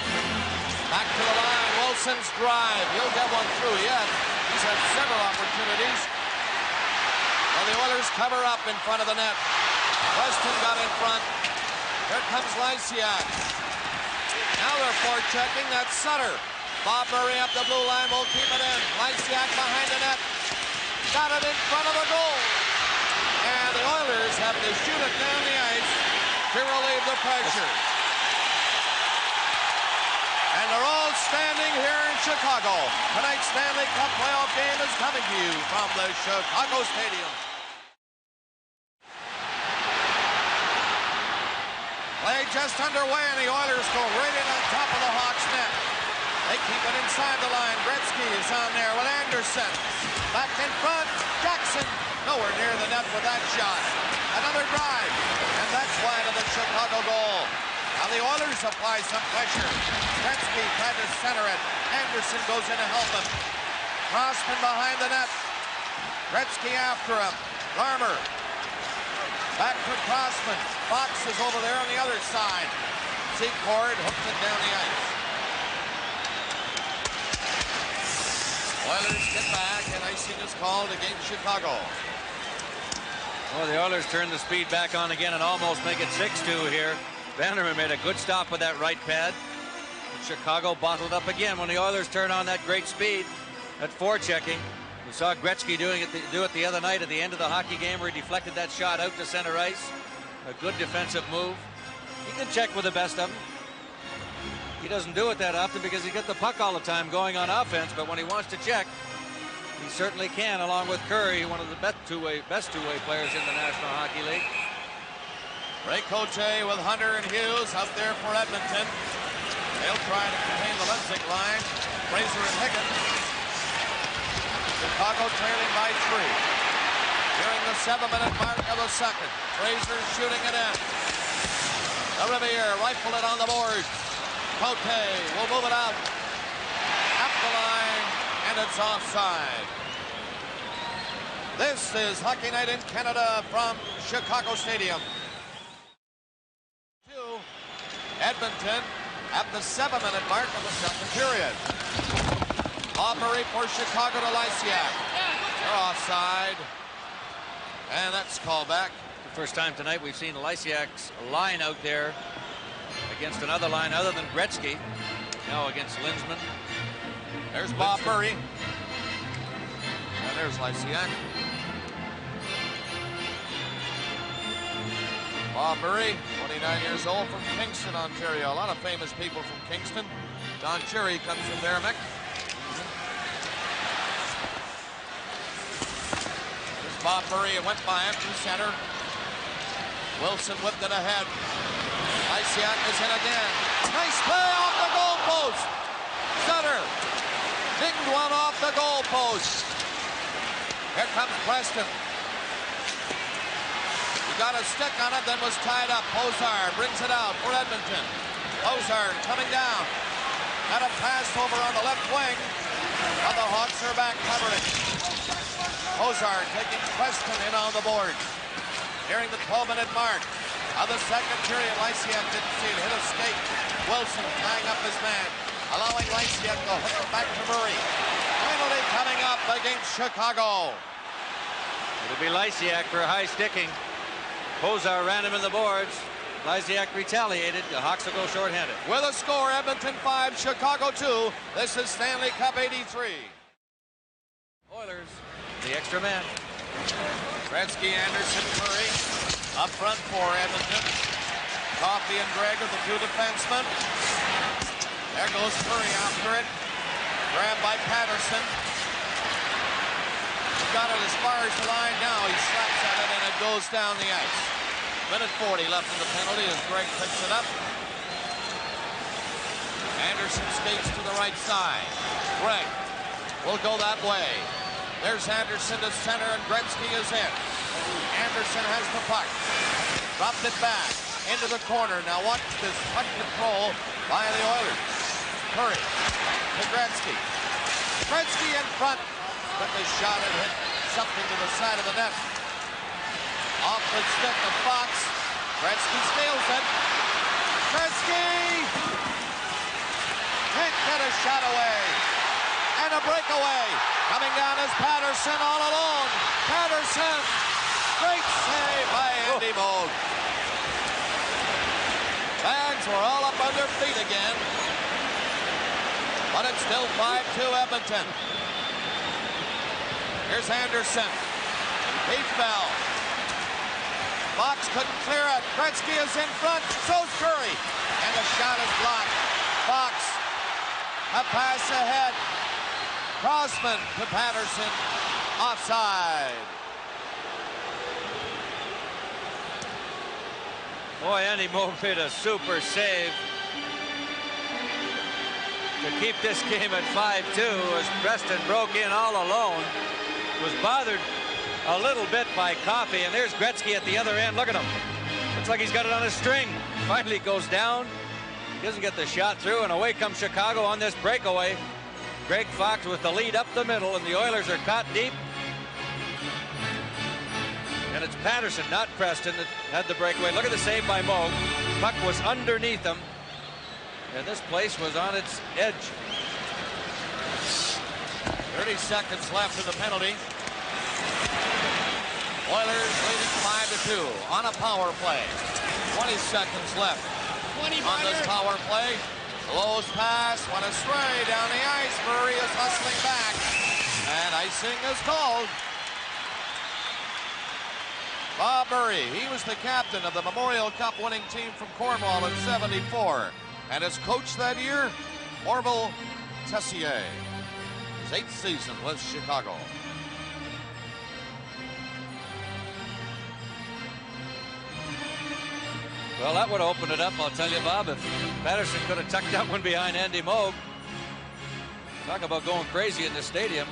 Back to the line. Wilson's drive. He'll get one through yet. He's had several opportunities. Well, the Oilers cover up in front of the net. Preston got in front. Here comes Lysiak. Now they're forechecking. That's Sutter. Bob Murray up the blue line. Will keep it in. Lysiak behind the net. Got it in front of the goal. And the Oilers have to shoot it down the ice to relieve the pressure. And they're all standing here in Chicago. Tonight's Stanley Cup playoff game is coming to you from the Chicago Stadium. Play just underway, and the Oilers go right in on top of the Hawks net. They keep it inside the line. Gretzky is on there with Anderson. Back in front, Jackson. Nowhere near the net with that shot. Another drive, and that's wide of the Chicago goal. Now the Oilers apply some pressure. Gretzky tried to center it. Anderson goes in to help him. Crossman behind the net. Gretzky after him. Larmer. Back to Crossman. Fox is over there on the other side. Secord hooks it down the ice. Oilers get back, and icing is called against Chicago. Well, the Oilers turn the speed back on again and almost make it 6-2 here. Bannerman made a good stop with that right pad. Chicago bottled up again when the Oilers turn on that great speed, that forechecking. We saw Gretzky do it the other night at the end of the hockey game where he deflected that shot out to center ice. A good defensive move. He can check with the best of them. He doesn't do it that often because he gets the puck all the time going on offense, but when he wants to check, he certainly can, along with Curry, one of the best two-way players in the National Hockey League. Ray Coche with Hunter and Hughes out there for Edmonton. They'll try to contain the Leipzig line. Fraser and Higgins. Chicago trailing by 3. During the 7-minute mark of the second. Fraser shooting it in. The Riviere rifle it on the board. Cote will move it out. Up the line, and it's offside. This is Hockey Night in Canada from Chicago Stadium. Edmonton at the 7-minute mark of the second period. Aubrey for Chicago to Lysiak. They're offside. And that's called back. The first time tonight we've seen Lysiak's line out there against another line other than Gretzky. Now against Linsman. There's Bob Murray. And there's Lysiak. Bob Murray, 29 years old, from Kingston, Ontario. A lot of famous people from Kingston. Don Cherry comes from there, Mick. There's Bob Murray. It went by him to center. Wilson whipped it ahead. Lysiak is in again. Nice play off the goalpost. Sutter dinged one off the goalpost. Here comes Preston. Got a stick on it, then was tied up. Pozard brings it out for Edmonton. Pozard coming down. Got a pass over on the left wing. Now the Hawks are back covering. Pozard taking Preston in on the board. Nearing the 12-minute mark of the second period. Lysiak didn't see it. Hit a skate. Wilson tying up his man. Allowing Lysiak to hook it back to Murray. Penalty coming up against Chicago. It'll be Lysiak for high sticking. Pozar ran him in the boards. Lysiak retaliated. The Hawks will go shorthanded. With a score, Edmonton 5, Chicago 2. This is Stanley Cup 83. Oilers, the extra man. Gretzky, Anderson, Murray. Up front for Edmonton. Coffey and Gregg are the two defensemen. There goes Murray after it. Grabbed by Patterson. Got it as far as the line now. He slaps at it and it goes down the ice. Minute 40 left in the penalty as Gregg picks it up. Anderson skates to the right side. Gregg will go that way. There's Anderson to center and Gretzky is in. Anderson has the puck. Dropped it back into the corner. Now watch this puck control by the Oilers. Curry to Gretzky. Gretzky in front. But the shot had hit something to the side of the net. Off the stick of Fox. Gretzky steals it. Gretzky can't get a shot away. And a breakaway. Coming down is Patterson all alone. Patterson. Great save by Andy Moog. Bags were all up on their feet again. But it's still 5-2 Edmonton. Here's Anderson. He fell. Fox couldn't clear it. Gretzky is in front. So's Curry. And the shot is blocked. Fox. A pass ahead. Crossman to Patterson. Offside. Boy, Andy Moog made a super save to keep this game at 5-2 as Preston broke in all alone. Was bothered a little bit by Coffey, and there's Gretzky at the other end. Look at him. Looks like he's got it on a string. Finally goes down. He doesn't get the shot through, and away comes Chicago on this breakaway. Greg Fox with the lead up the middle, and the Oilers are caught deep. And it's Patterson, not Preston, that had the breakaway. Look at the save by Moog. Puck was underneath him, and this place was on its edge. 30 seconds left in the penalty. Oilers leading 5-2 on a power play. 20 seconds left. on this power play. Lowe's pass went astray down the ice. Murray is hustling back, and icing is called. Bob Murray, he was the captain of the Memorial Cup winning team from Cornwall in '74, and his coach that year, Orville Tessier. His 8th season was Chicago. Well, that would open it up, I'll tell you, Bob. If Patterson could have tucked that one behind Andy Moog. Talk about going crazy in this stadium.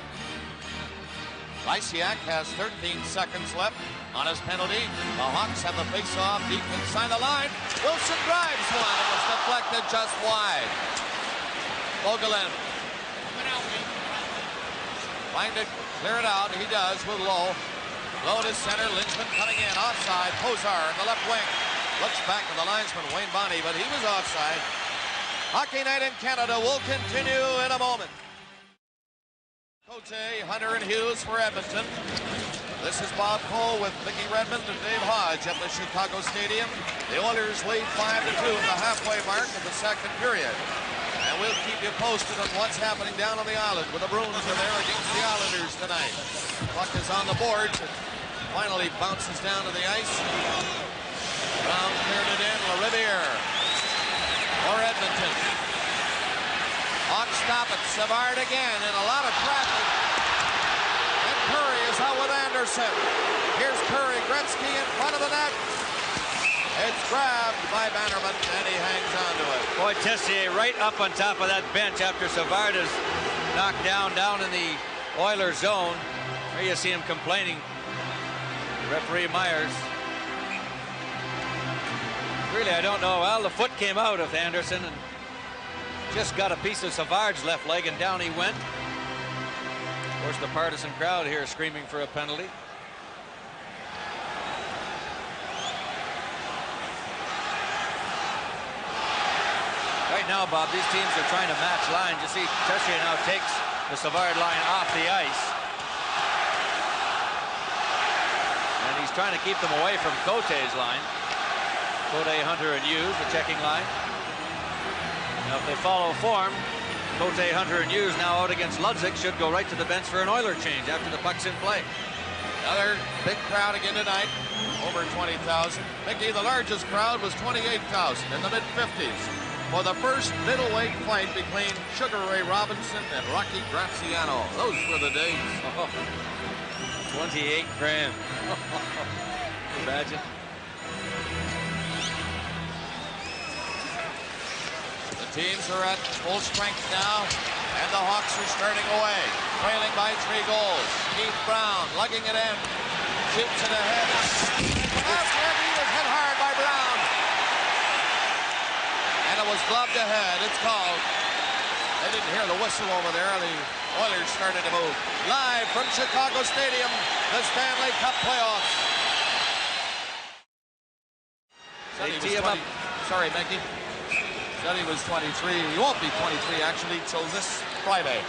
Lysiak has 13 seconds left on his penalty. The Hawks have the face-off deep inside the line. Wilson drives one. It was deflected just wide. Vogelin trying to clear it out. He does with Lowe. Lowe to center. Lindsman coming in. Offside. Posar in the left wing. Looks back to the linesman, Wayne Bonney, but he was offside. Hockey Night in Canada will continue in a moment. Cote, Hunter, and Hughes for Edmonton. This is Bob Cole with Mickey Redmond and Dave Hodge at the Chicago Stadium. The Oilers lead 5-2 at the halfway mark of the second period. And we'll keep you posted on what's happening down on the island, where the Bruins are there against the Islanders tonight. Puck is on the board. Finally bounces down to the ice. Brown cleared it in. LaRiviere for Edmonton. Hawks stop it. Savard again in a lot of traffic. And Curry is out with Anderson. Here's Curry. Gretzky in front of the net. It's grabbed by Bannerman, and he hangs on to it. Boy, Tessier right up on top of that bench after Savard is knocked down in the Oilers zone. There you see him complaining. Referee Myers. Really, I don't know. Well, the foot came out of Anderson and just got a piece of Savard's left leg, and down he went. Of course, the partisan crowd here screaming for a penalty. Right now, Bob, these teams are trying to match lines. You see, Tessier now takes the Savard line off the ice. And he's trying to keep them away from Cote's line. Cote, Hunter, and Hughes, the checking line. Now, if they follow form, Cote, Hunter, and Hughes now out against Ludzik should go right to the bench for an Oiler change after the puck's in play. Another big crowd again tonight, over 20,000. Mickey, the largest crowd was 28,000 in the mid-50s for the first middleweight fight between Sugar Ray Robinson and Rocky Graziano. Those were the days. 28 grand. Imagine. Teams are at full strength now, and the Hawks are starting away, trailing by 3 goals. Keith Brown lugging it in, shoots it ahead. He was hit hard by Brown. And it was gloved ahead. It's called. They didn't hear the whistle over there. The Oilers started to move. Live from Chicago Stadium, the Stanley Cup playoffs. They tee him up. Sorry, Mickey. Said he was 23. He won't be 23 actually till this Friday.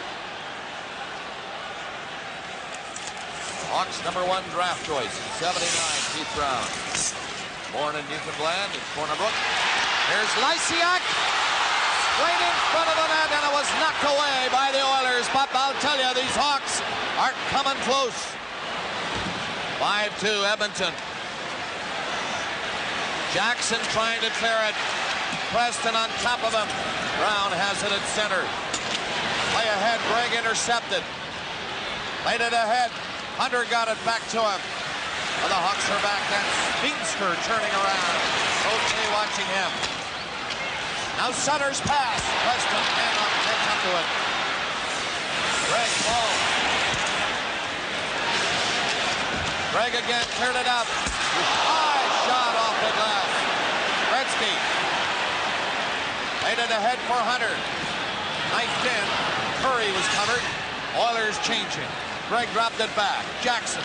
Hawks #1 draft choice, 79, Keith Brown. Born in Newfoundland in Corner Brook. Here's Lysiak. Right in front of the net, and it was knocked away by the Oilers. But I'll tell you, these Hawks aren't coming close. 5-2 Edmonton. Jackson trying to clear it. Preston on top of him. Brown has it at center. Play ahead. Gregg intercepted. Played it ahead. Hunter got it back to him. Well, the Hawks are back. That's Feenstra turning around. Okay, watching him. Now Sutter's pass. Preston can't come to it. Gregg ball. Gregg again cleared it up. High shot off the glass. Gretzky. Made it ahead for Hunter. Knifed in. Curry was covered. Oilers changing. Gregg dropped it back. Jackson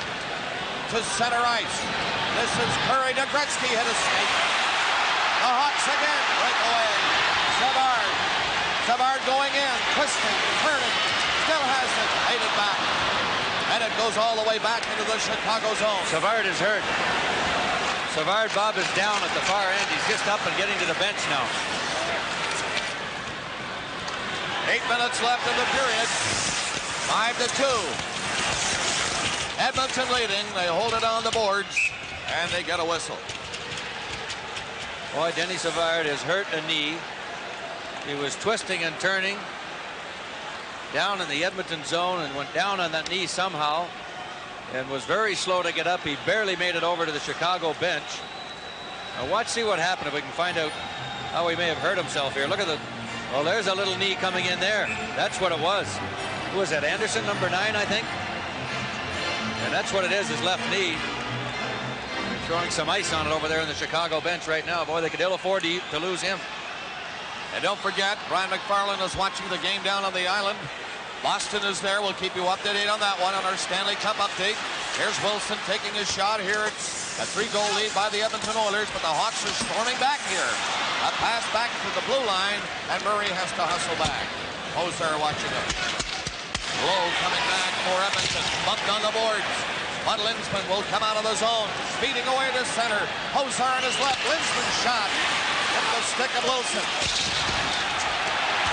to center ice. This is Curry to Gretzky. Hit a snake. The Hawks again. Break away. Savard. Savard going in. Twisting. Turning. Still has it. Made it back. And it goes all the way back into the Chicago zone. Savard is hurt. Savard, Bob, is down at the far end. He's just up and getting to the bench now. 8 minutes left in the period. 5-2. Edmonton leading. They hold it on the boards, and they get a whistle. Boy, Denny Savard has hurt a knee. He was twisting and turning down in the Edmonton zone and went down on that knee somehow and was very slow to get up. He barely made it over to the Chicago bench. Now see what happened if we can find out how he may have hurt himself here. Look at the, well, there's a little knee coming in there. That's what it was. Who was that, Anderson, number 9, I think? And that's what it is, his left knee. They're throwing some ice on it over there in the Chicago bench right now. Boy, they could ill afford to lose him. And don't forget, Brian McFarland is watching the game down on the island. Boston is there. We'll keep you updated on that one on our Stanley Cup update. Here's Wilson taking his shot here. It's a 3-goal lead by the Edmonton Oilers, but the Hawks are storming back here. A pass back to the blue line, and Murray has to hustle back. Hosar watching him. Lowe coming back for Edmonton. Bumped on the boards. But Linsman will come out of the zone. Speeding away to center. Hosar on his left. Linsman shot. Hit the stick of Wilson.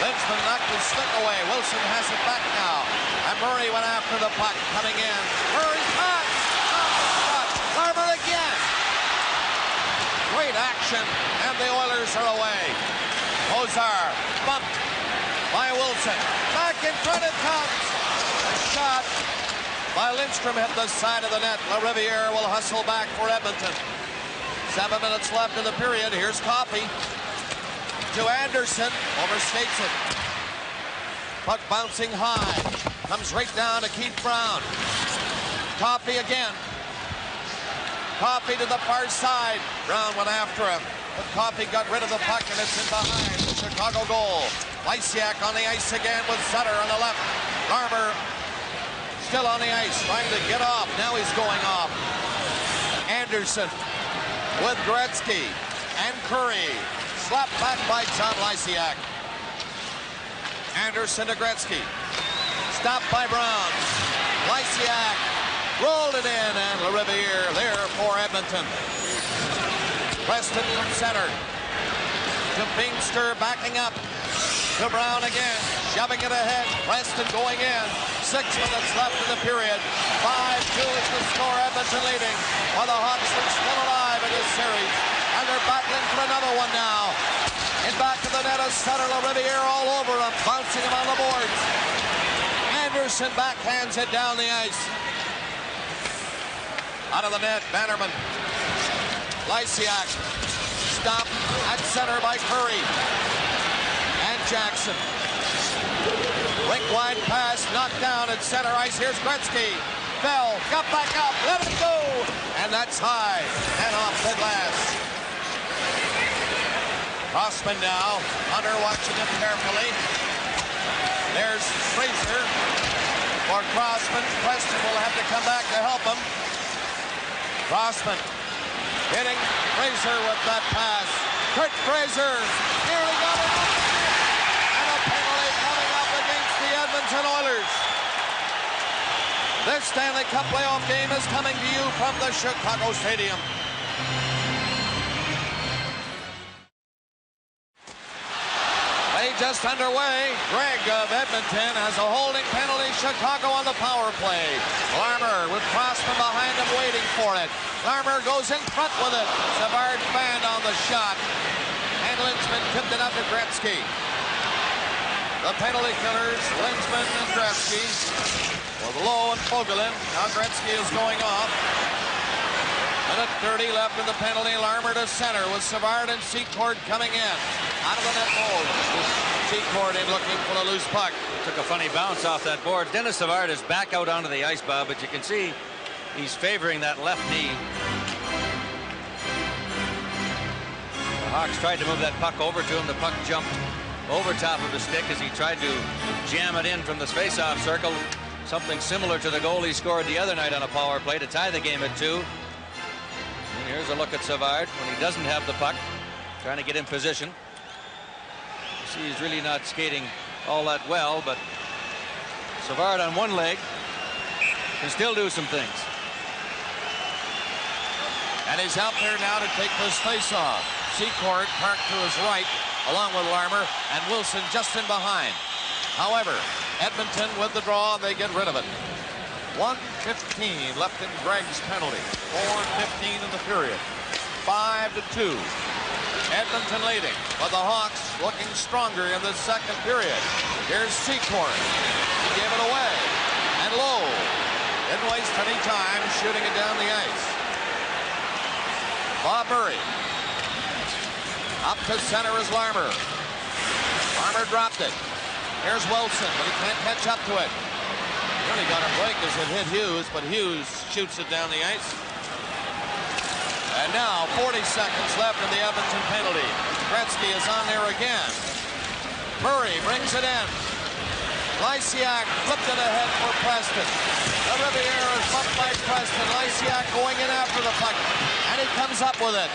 Linsman knocked his stick away. Wilson has it back now. And Murray went after the puck. Coming in. Murray shot. Larmer again. Great action. And the Oilers are away. Hosar bumped by Wilson. Back in front it comes. A shot by Lindstrom hit the side of the net. LaRiviere will hustle back for Edmonton. 7 minutes left in the period. Here's Coffey. To Anderson, overstates it. Puck bouncing high. Comes right down to Keith Brown. Coffey again. Coffey to the far side. Brown went after him. But Coffey got rid of the puck and it's in behind the Chicago goal. Lysiak on the ice again with Sutter on the left. Larmer still on the ice, trying to get off. Now he's going off. Anderson with Gretzky and Curry. Slapped back by John Lysiak. Anderson to Gretzky. Stopped by Brown. Lysiak rolled it in, and LaRiviere there for Edmonton. Preston from center. To Beamster backing up. To Brown again. Shoving it ahead. Preston going in. 6 minutes left in the period. 5-2 is the score. Edmonton leading. While the Hawks are still alive in this series. And they're battling for another one now. In back of the net is Sutter. LaRiviere all over him, bouncing him on the boards. Anderson backhands it down the ice. Out of the net, Bannerman. Lysiak stopped at center by Curry. And Jackson. Rink wide pass, knocked down at center ice. Here's Gretzky. Fell, got back up, let it go. And that's high and off the glass. Crossman now. Hunter watching him carefully. There's Fraser for Crossman. Preston will have to come back to help him. Crossman hitting Fraser with that pass. Kurt Fraser nearly got it. And a penalty coming up against the Edmonton Oilers. This Stanley Cup playoff game is coming to you from the Chicago Stadium. Just underway. Gregg of Edmonton has a holding penalty. Chicago on the power play. Larmer with Crossman behind him waiting for it. Larmer goes in front with it. Savard fanned on the shot. And Linsman tipped it up to Gretzky. The penalty killers, Linsman and Gretzky. With Lowe and Fogelin. Now Gretzky is going off. Minute 30 left in the penalty. Larmer to center with Savard and Secord coming in. Out of the net mold. Secord in looking for the loose puck. Took a funny bounce off that board. Dennis Savard is back out onto the ice, Bob, but you can see he's favoring that left knee. The Hawks tried to move that puck over to him. The puck jumped over top of his stick as he tried to jam it in from the face-off circle. Something similar to the goal he scored the other night on a power play to tie the game at 2. And here's a look at Savard when he doesn't have the puck, trying to get in position. See, he's really not skating all that well, but Savard on one leg can still do some things. And he's out there now to take this face-off. Secord parked to his right, along with Larmer, and Wilson just in behind. However, Edmonton with the draw, they get rid of it. 1:15 left in Gregg's penalty. 4:15 in the period. 5-2. Edmonton leading, but the Hawks looking stronger in the second period. Here's Secord. He gave it away. And Lowe didn't waste any time shooting it down the ice. Bob Murray. Up to center is Larmer. Larmer dropped it. Here's Wilson, but he can't catch up to it. Really got a break as it hit Hughes, but Hughes shoots it down the ice. And now 40 seconds left in the Edmonton penalty. Gretzky is on there again. Murray brings it in. Lysiak flipped it ahead for Preston. The Riviera is bumped by Preston. Lysiak going in after the puck. And he comes up with it.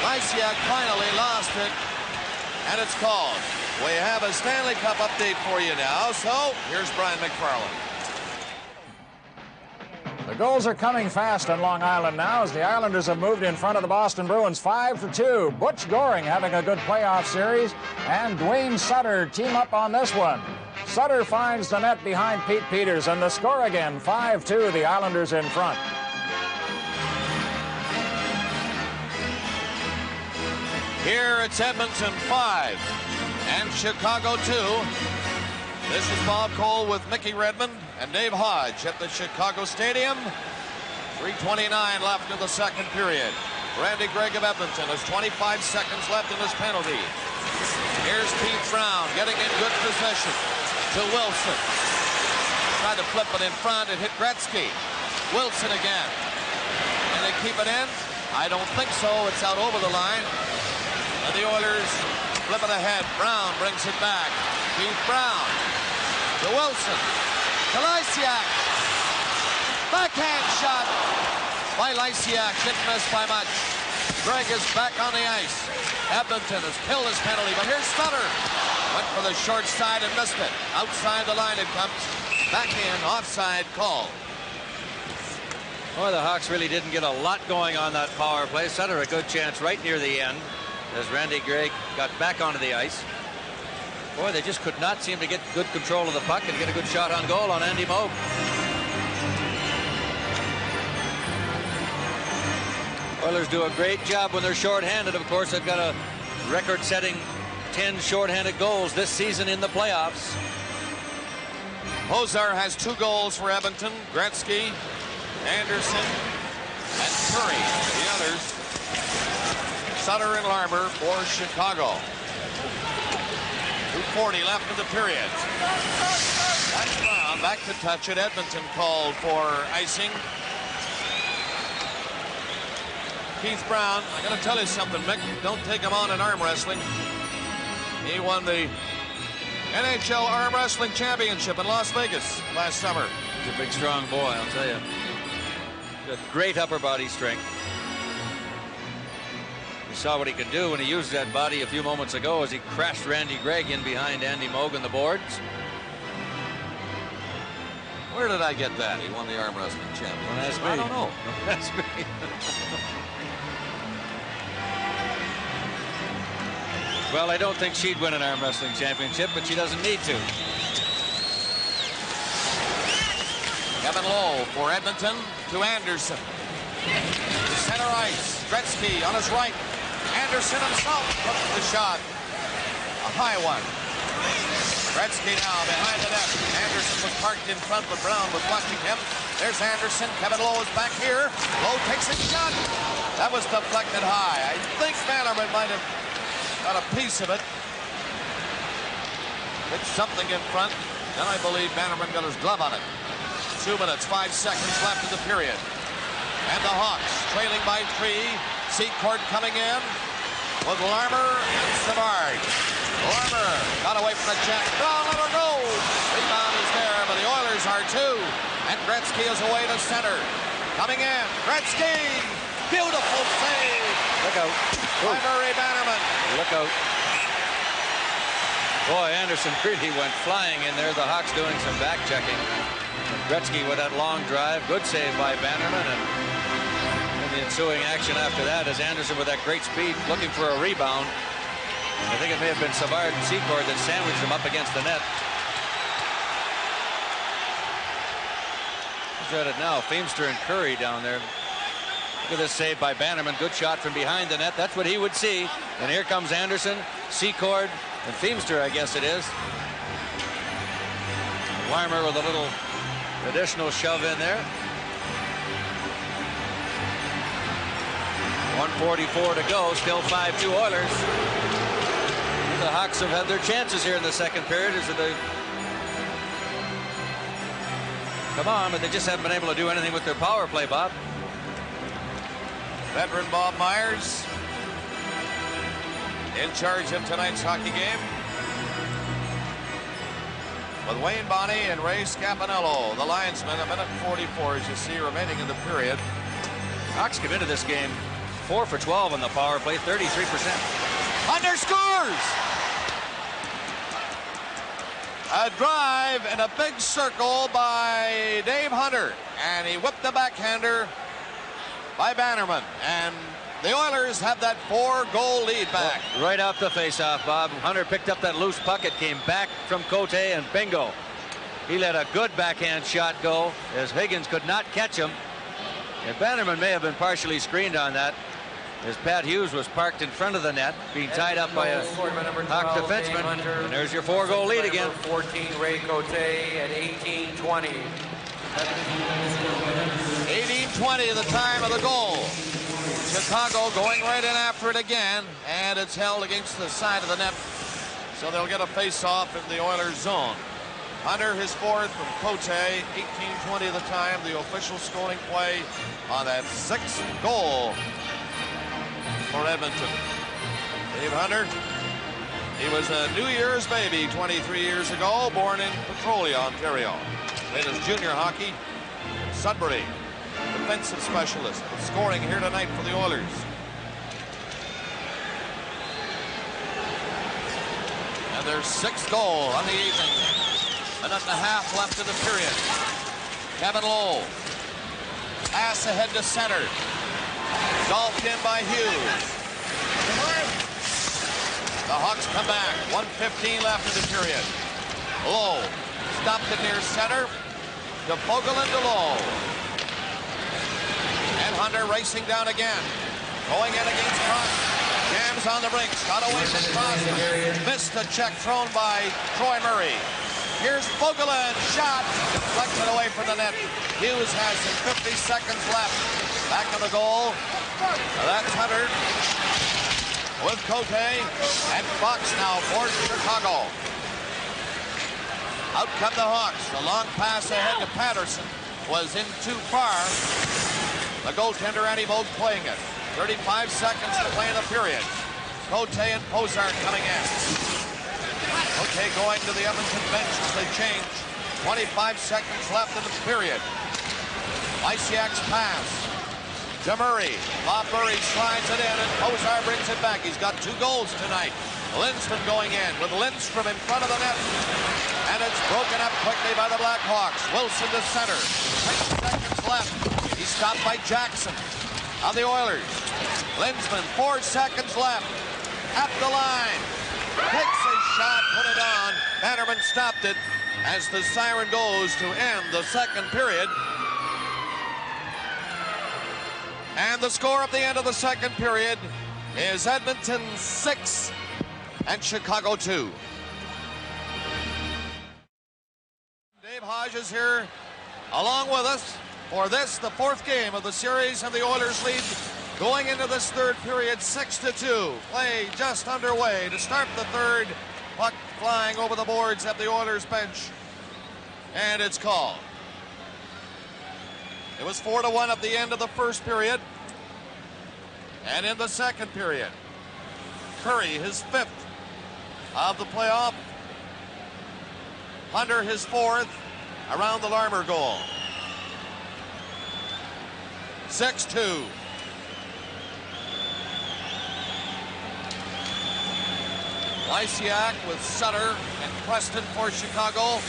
Lysiak finally lost it. And it's called. We have a Stanley Cup update for you now. So here's Brian McFarland. The goals are coming fast on Long Island now as the Islanders have moved in front of the Boston Bruins 5-2. Butch Goring having a good playoff series, and Dwayne Sutter team up on this one. Sutter finds the net behind Pete Peters, and the score again, 5-2, the Islanders in front. Here it's Edmonton 5 and Chicago 2. This is Bob Cole with Mickey Redmond and Dave Hodge at the Chicago Stadium. 3:29 left in the second period. Randy Gregg of Edmonton has 25 seconds left in this penalty. Here's Pete Brown getting in good position to Wilson. Tried to flip it in front. It hit Gretzky. Wilson again. Can they keep it in? I don't think so. It's out over the line. And the Oilers flip it ahead. Brown brings it back. Keith Brown to Wilson. To Lysiak. Backhand shot by Lysiak. Didn't miss by much. Gregg is back on the ice. Edmonton has killed his penalty, but here's Sutter. Went for the short side and missed it. Outside the line it comes. Back in, offside call. Boy, the Hawks really didn't get a lot going on that power play. Sutter a good chance right near the end as Randy Gregg got back onto the ice. Boy, they just could not seem to get good control of the puck and get a good shot on goal on Andy Moog. Oilers do a great job when they're shorthanded. Of course, they've got a record-setting 10 shorthanded goals this season in the playoffs. Hozar has 2 goals for Edmonton. Gretzky, Anderson, and Curry. The others, Sutter and Larmer for Chicago. 2:40 left in the period. That's Brown back to touch it. Edmonton called for icing. Keith Brown, I got to tell you something, Mick. Don't take him on in arm wrestling. He won the NHL Arm Wrestling Championship in Las Vegas last summer. He's a big, strong boy, I'll tell you. Got great upper body strength. We saw what he could do when he used that body a few moments ago as he crashed Randy Gregg in behind Andy Moog on the boards. Where did I get that? He won the Arm Wrestling Championship. Well, that's me. I don't know. That's me. Well, I don't think she'd win an arm wrestling championship, but she doesn't need to. Kevin Lowe for Edmonton to Anderson. To center ice. Gretzky on his right. Anderson himself took the shot. A high one. Gretzky now behind the net. Anderson was parked in front, but Brown was watching him. There's Anderson. Kevin Lowe is back here. Lowe takes a shot. That was deflected high. I think Bannerman might have got a piece of it. Hit something in front. Then I believe Bannerman got his glove on it. 2 minutes, 5 seconds left in the period. And the Hawks trailing by 3. Secord coming in with Larmer and Savard. Larmer got away from the check. Brown let her go. Rebound is there, but the Oilers are 2. And Gretzky is away to center. Coming in. Gretzky. Beautiful save. Look out. By Murray Bannerman. Look out. Boy, Anderson really went flying in there. The Hawks doing some back checking. Gretzky with that long drive. Good save by Bannerman. And in the ensuing action after that as Anderson with that great speed looking for a rebound. I think it may have been Savard and Secord that sandwiched him up against the net. Look at it now. Feimster and Curry down there. Look at this save by Bannerman. Good shot from behind the net. That's what he would see. And here comes Anderson, Secord, and Feimster, I guess it is. Weimer with a little additional shove in there. 1:44 to go. Still 5-2 Oilers. The Hawks have had their chances here in the second period. As they come on, but they just haven't been able to do anything with their power play, Bob. Veteran Bob Myers in charge of tonight's hockey game, with Wayne Bonney and Ray Scapanello, the linesman. A minute 44, as you see, remaining in the period. Hawks come into this game 4 for 12 on the power play, 33%. Hunter scores! A drive in a big circle by Dave Hunter, and he whipped the backhander by Bannerman, and the Oilers have that 4-goal lead back. Well, right off the face-off, Bob. Hunter picked up that loose puck. It came back from Cote, and bingo. He let a good backhand shot go as Higgins could not catch him. And Bannerman may have been partially screened on that, as Pat Hughes was parked in front of the net, being tied up by a Hawk defenseman. And there's your 4-goal lead again. 14, Ray Cote at 18-20. 18-20, the time of the goal. Chicago going right in after it again, and it's held against the side of the net, so they'll get a face-off in the Oilers zone. Hunter, his fourth from Cote, 18-20 the time, the official scoring play on that 6th goal for Edmonton. Dave Hunter, he was a New Year's baby 23 years ago, born in Petrolia, Ontario. Played his junior hockey in Sudbury. Defensive specialist, scoring here tonight for the Oilers. And their 6th goal on the evening. Minute and a half left in the period. Kevin Lowe. Pass ahead to center. Golfed in by Hughes. The Hawks come back. 1:15 left in the period. Lowe stopped it near center. To Fogle and to Lowe. And Hunter racing down again. Going in against Cross. Jams on the brinks. Got away from Cross. Missed a check thrown by Troy Murray. Here's Fogelin. Shot. Deflected away from the net. Hughes has it. 50 seconds left. Back on the goal. That's Hunter with Cote. And Fox now for Chicago. Out come the Hawks. The long pass ahead to Patterson was in too far. The goaltender, Andy Vogt, playing it. 35 seconds to play in the period. Cote and Posart coming in. Cote going to the Edmonton bench as they change. 25 seconds left in the period. Lysiak's pass to Murray. Bob Murray slides it in, and Posart brings it back. He's got 2 goals tonight. Lindstrom going in with Lindstrom in front of the net. And it's broken up quickly by the Blackhawks. Wilson to center. 6 seconds left. He's stopped by Jackson on the Oilers. Lindsman, 4 seconds left. At the line. Takes a shot, put it on. Bannerman stopped it as the siren goes to end the second period. And the score at the end of the second period is Edmonton 6 and Chicago 2. Dave Hodge is here along with us for this, the 4th game of the series, and the Oilers lead going into this third period 6-2. Play just underway to start the third. Puck flying over the boards at the Oilers bench, and it's called. It was 4-1 at the end of the first period. And in the second period, Curry, his 5th of the playoff. Hunter, his 4th, around the Larmer goal. 6-2. Lysiak with Sutter and Preston for Chicago.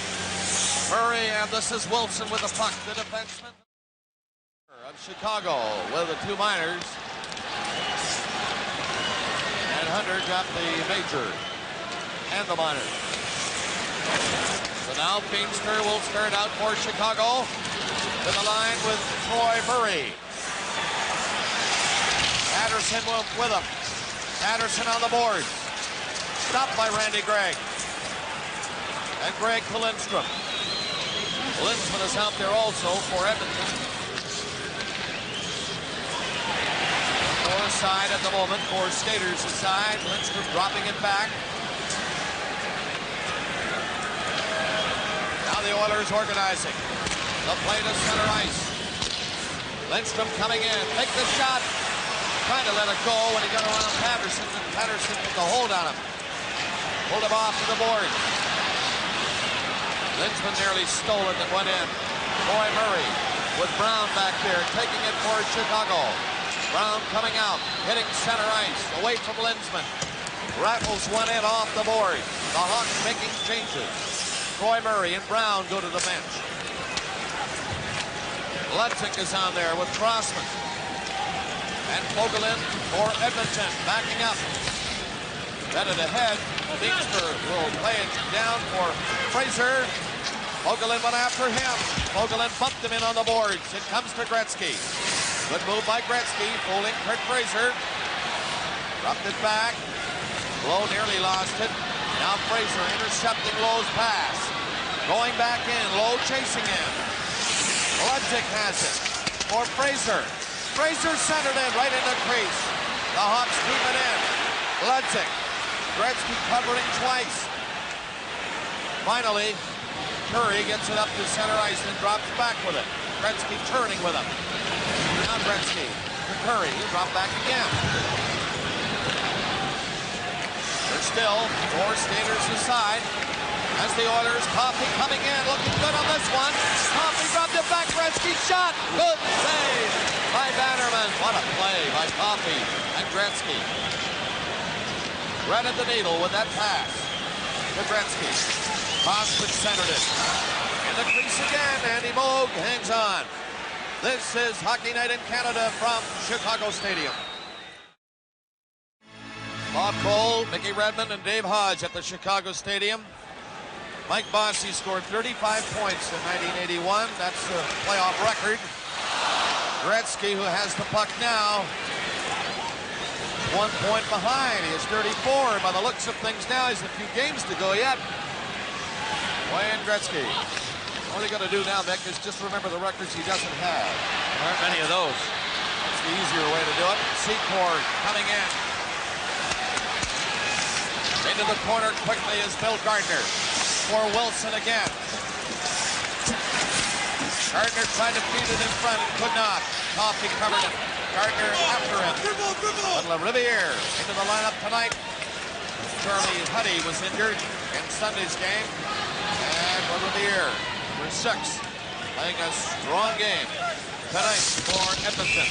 Murray, and this is Wilson with the puck, the defenseman of Chicago with the two minors. And Hunter got the major and the minor. So now Feimster will start out for Chicago. To the line with Troy Murray. Patterson with him. Patterson on the board. Stopped by Randy Gregg. And Greg to Lindstrom. Lindstrom is out there also for Edmonton. Far side at the moment for skaters aside. Lindstrom dropping it back. Now the Oilers organizing. The play to center ice. Lindstrom coming in. Take the shot. Trying to let it go when he got around Patterson. And Patterson took a hold on him. Pulled him off to the board. Lindstrom nearly stole it and went in. Troy Murray with Brown back there, taking it for Chicago. Brown coming out, hitting center ice, away from Lindstrom. Rattles one in off the board. The Hawks making changes. Troy Murray and Brown go to the bench. Lutzig is on there with Crossman. And Fogelin for Edmonton, backing up. Headed ahead. Feimster will play it down for Fraser. Fogelin went after him. Fogelin bumped him in on the boards. It comes to Gretzky. Good move by Gretzky, fooling Kurt Fraser. Dropped it back. Lowe nearly lost it. Now Fraser intercepting Lowe's pass. Going back in. Lowe chasing him. Lutzig has it for Fraser. Fraser centered in right in the crease. The Hawks keep it in. Lutzig. Gretzky covering twice. Finally, Curry gets it up to center ice and drops back with it. Gretzky turning with him. Now Gretzky to Curry. He'll drop back again. There's still four skaters aside. As the Oilers, Coffey coming in, looking good on this one. Coffey dropped it back, Gretzky shot. Good save by Bannerman. What a play by Coffey and Gretzky. Threaded the needle with that pass to Gretzky. Crossman centered it. In the crease again, Andy Moog hangs on. This is Hockey Night in Canada from Chicago Stadium. Bob Cole, Mickey Redmond, and Dave Hodge at the Chicago Stadium. Mike Bossy scored 35 points in 1981. That's the playoff record. Gretzky, who has the puck now, 1 point behind. He is 34. By the looks of things now, he's a few games to go yet. Wayne Gretzky. All you got to do now, Mick, is just remember the records he doesn't have. There aren't many of those. That's the easier way to do it. Secor coming in. Into the corner quickly is Bill Gardner. For Wilson again. Gardner tried to feed it in front and could not. Coffey covered it. Gardner after him. But LaRiviere into the lineup tonight. Charlie Huddy was injured in Sunday's game. And LaRiviere, number 6, playing a strong game tonight for Edmonton.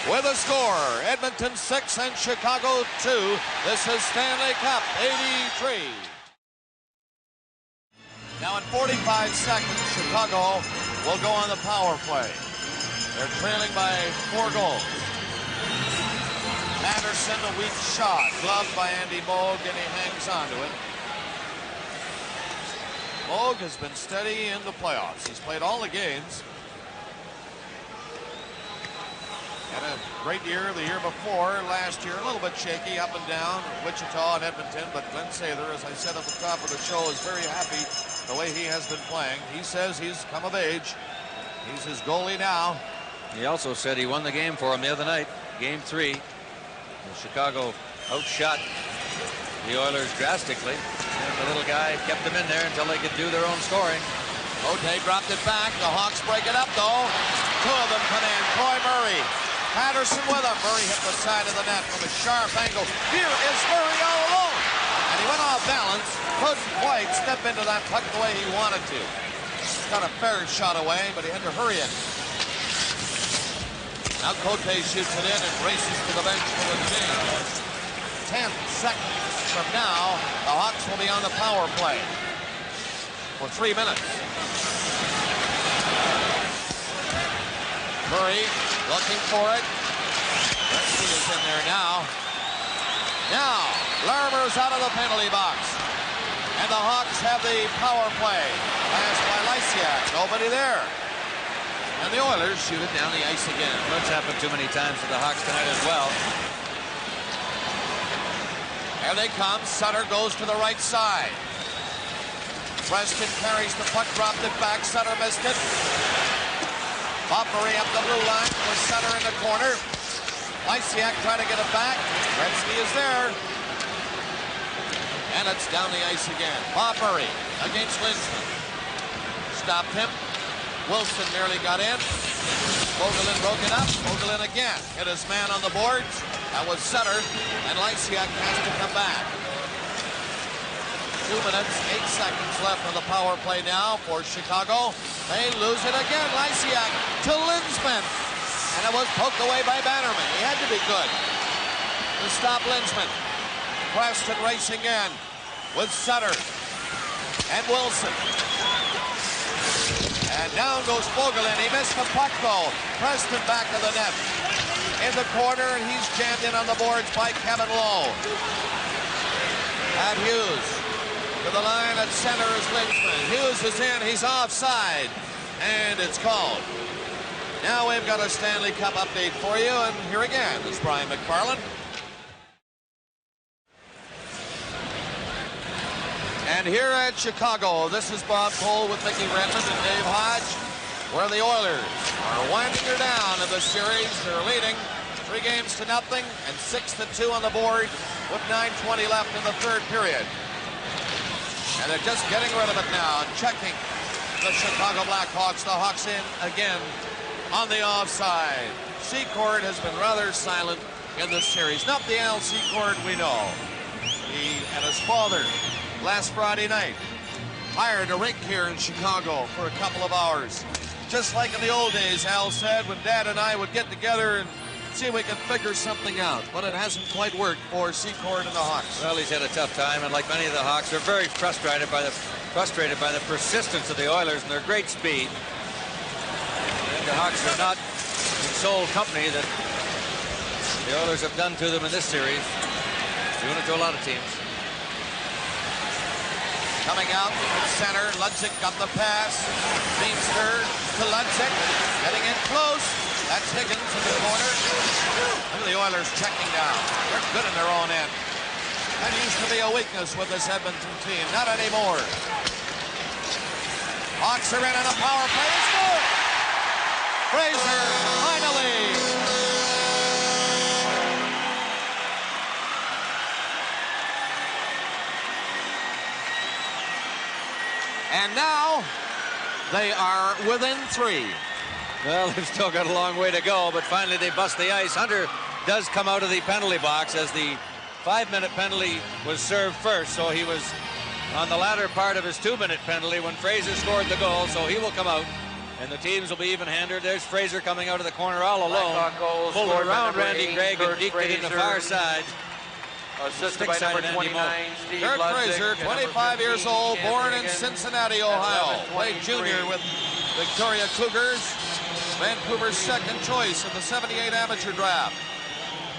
With a score, Edmonton 6 and Chicago 2. This is Stanley Cup 83. Now in 45 seconds, Chicago will go on the power play. They're trailing by 4 goals. Patterson, a weak shot, gloved by Andy Moog, and he hangs on to it. Moog has been steady in the playoffs. He's played all the games. Had a great year the year before. Last year, a little bit shaky, up and down, Wichita and Edmonton. But Glenn Sather, as I said at the top of the show, is very happy the way he has been playing. He says he's come of age. He's his goalie now. He also said he won the game for him the other night, Game 3. Chicago outshot the Oilers drastically. And the little guy kept them in there until they could do their own scoring. O'Day dropped it back. The Hawks break it up, though. 2 of them come in. Troy Murray. Patterson with him. Murray hit the side of the net from a sharp angle. Here is Murray all alone. And he went off balance. Couldn't quite step into that puck the way he wanted to. Got a fair shot away, but he had to hurry it. Now Cote shoots it in and races to the bench for the game. 10 seconds from now, the Hawks will be on the power play for 3 minutes. Murray looking for it. Gretzky is in there now. Now, Larmer's out of the penalty box. And the Hawks have the power play. Pass by Lysiak. Nobody there. And the Oilers shoot it down the ice again. That's happened too many times to the Hawks tonight as well. Here they come. Sutter goes to the right side. Preston carries the puck, dropped it back. Sutter missed it. Bob Murray up the blue line with Sutter in the corner. Lysiak trying to get it back. Gretzky is there. And it's down the ice again. Bob Murray against Lindstrom. Stopped him. Wilson nearly got in. Vogelin broke it up. Vogelin again hit his man on the boards. That was Sutter. And Lysiak has to come back. 2 minutes, 8 seconds left on the power play now for Chicago. They lose it again. Lysiak to Lindsman. And it was poked away by Bannerman. He had to be good to stop Lindsman. Preston racing in with Sutter and Wilson. And down goes Vogelin. He missed the puck though. Preston back to the net. In the corner, and he's jammed in on the boards by Kevin Lowe. At Hughes. To the line at center is Lindsman. Hughes is in. He's offside. And it's called. Now we've got a Stanley Cup update for you. And here again is Brian McFarland. And here at Chicago, this is Bob Cole with Mickey Redmond and Dave Hodge, where the Oilers are winding her down in the series. They're leading 3-0 and 6-2 on the board with 9:20 left in the third period. And they're just getting rid of it now and checking the Chicago Blackhawks. The Hawks in again on the offside. Secord has been rather silent in this series. Not the Al Secord we know. He and his father last Friday night hired a rink here in Chicago for a couple of hours. Just like in the old days, Al said, when Dad and I would get together and see if we could figure something out. But it hasn't quite worked for Secord and the Hawks. Well, he's had a tough time, and like many of the Hawks, they're very frustrated by the persistence of the Oilers and their great speed. And the Hawks are not the sole company that the Oilers have done to them in this series. Doing it to a lot of teams. Coming out at center, Ludzik got the pass. Beamster to Ludzik, getting in close. That's Higgins in the corner. Look at the Oilers checking down. They're good in their own end. That used to be a weakness with this Edmonton team. Not anymore. Hawks are in on a power play. It's good. Fraser, finally. And now they are within 3. Well, they've still got a long way to go, but finally they bust the ice. Hunter does come out of the penalty box as the 5-minute penalty was served first, so he was on the latter part of his 2-minute penalty when Fraser scored the goal, so he will come out, and the teams will be even-handed. There's Fraser coming out of the corner all alone. Pulled around Randy Gregg and deked it in the far side. Assisted by number 29, Steve Kurt Fraser, 25 years old, born in Cincinnati, Ohio. Played junior with Victoria Cougars, Vancouver's second choice in the '78 amateur draft.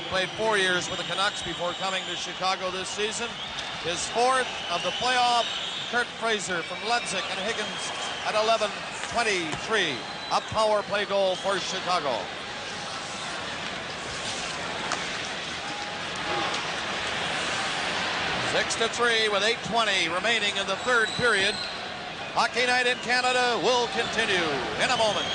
Played 4 years with the Canucks before coming to Chicago this season. His 4th of the playoff. Kurt Fraser from Ludzik and Higgins at 11:23. A power play goal for Chicago. Six to 3 with 8:20 remaining in the third period. Hockey Night in Canada will continue in a moment.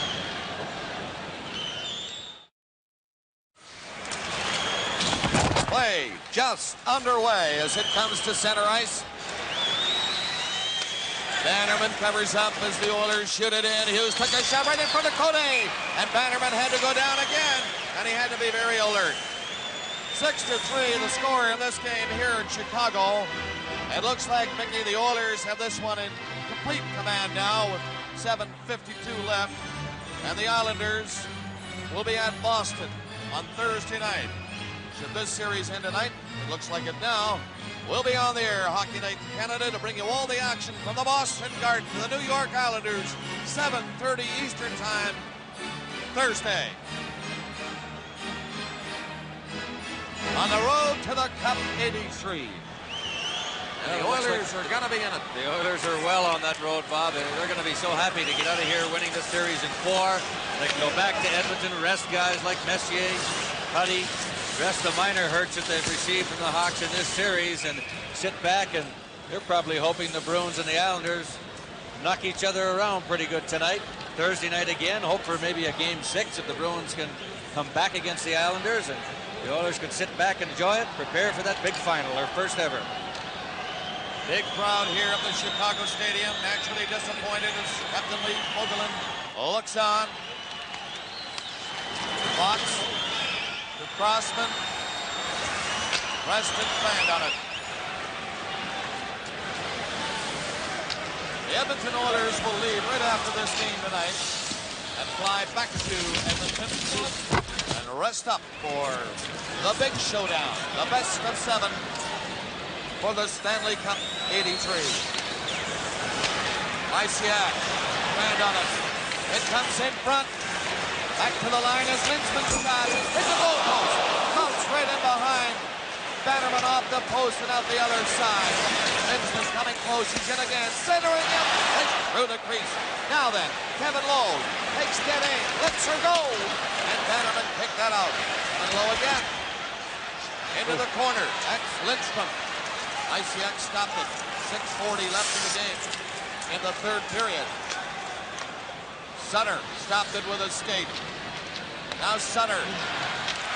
Play just underway as it comes to center ice. Bannerman covers up as the Oilers shoot it in. Hughes took a shot right in front of Code, and Bannerman had to go down again, and he had to be very alert. 6-3 the score in this game here in Chicago. It looks like, Mickey, the Oilers have this one in complete command now with 7:52 left, and the Islanders will be at Boston on Thursday night. Should this series end tonight, it looks like it now, we'll be on the air, Hockey Night in Canada, to bring you all the action from the Boston Garden to the New York Islanders, 7:30 Eastern Time, Thursday. On the road to the Cup 83. And the Oilers are going to be in it. The Oilers are well on that road, Bob. They're going to be so happy to get out of here winning the series in 4. They can go back to Edmonton, rest guys like Messier, Huddy, rest the minor hurts that they've received from the Hawks in this series, and sit back, and they're probably hoping the Bruins and the Islanders knock each other around pretty good tonight. Thursday night again, hope for maybe a game 6 if the Bruins can come back against the Islanders, and the Oilers can sit back and enjoy it, prepare for that big final, their first ever. Big crowd here at the Chicago Stadium. Naturally disappointed as Captain Lee Mogulin looks on. Fox to Crossman. Preston planned on it. The Edmonton Oilers will leave right after this game tonight and fly back to Edmonton and rest up for the big showdown, the best of 7 for the Stanley Cup 83. Isiak, planned on it. It comes in front. Back to the line as Linsman's shot. It's a goal post. Comes right in behind. Bannerman off the post and out the other side. Linsman's coming close. He's in again. Centering it. Through the crease. Now then, Kevin Lowe takes dead aim. Lets her go. And Bannerman picked that out. And Lowe again. Into the corner. That's Lindstrom. Isiak stopped it. 6:40 left in the game in the third period. Sutter stopped it with a skate. Now Sutter.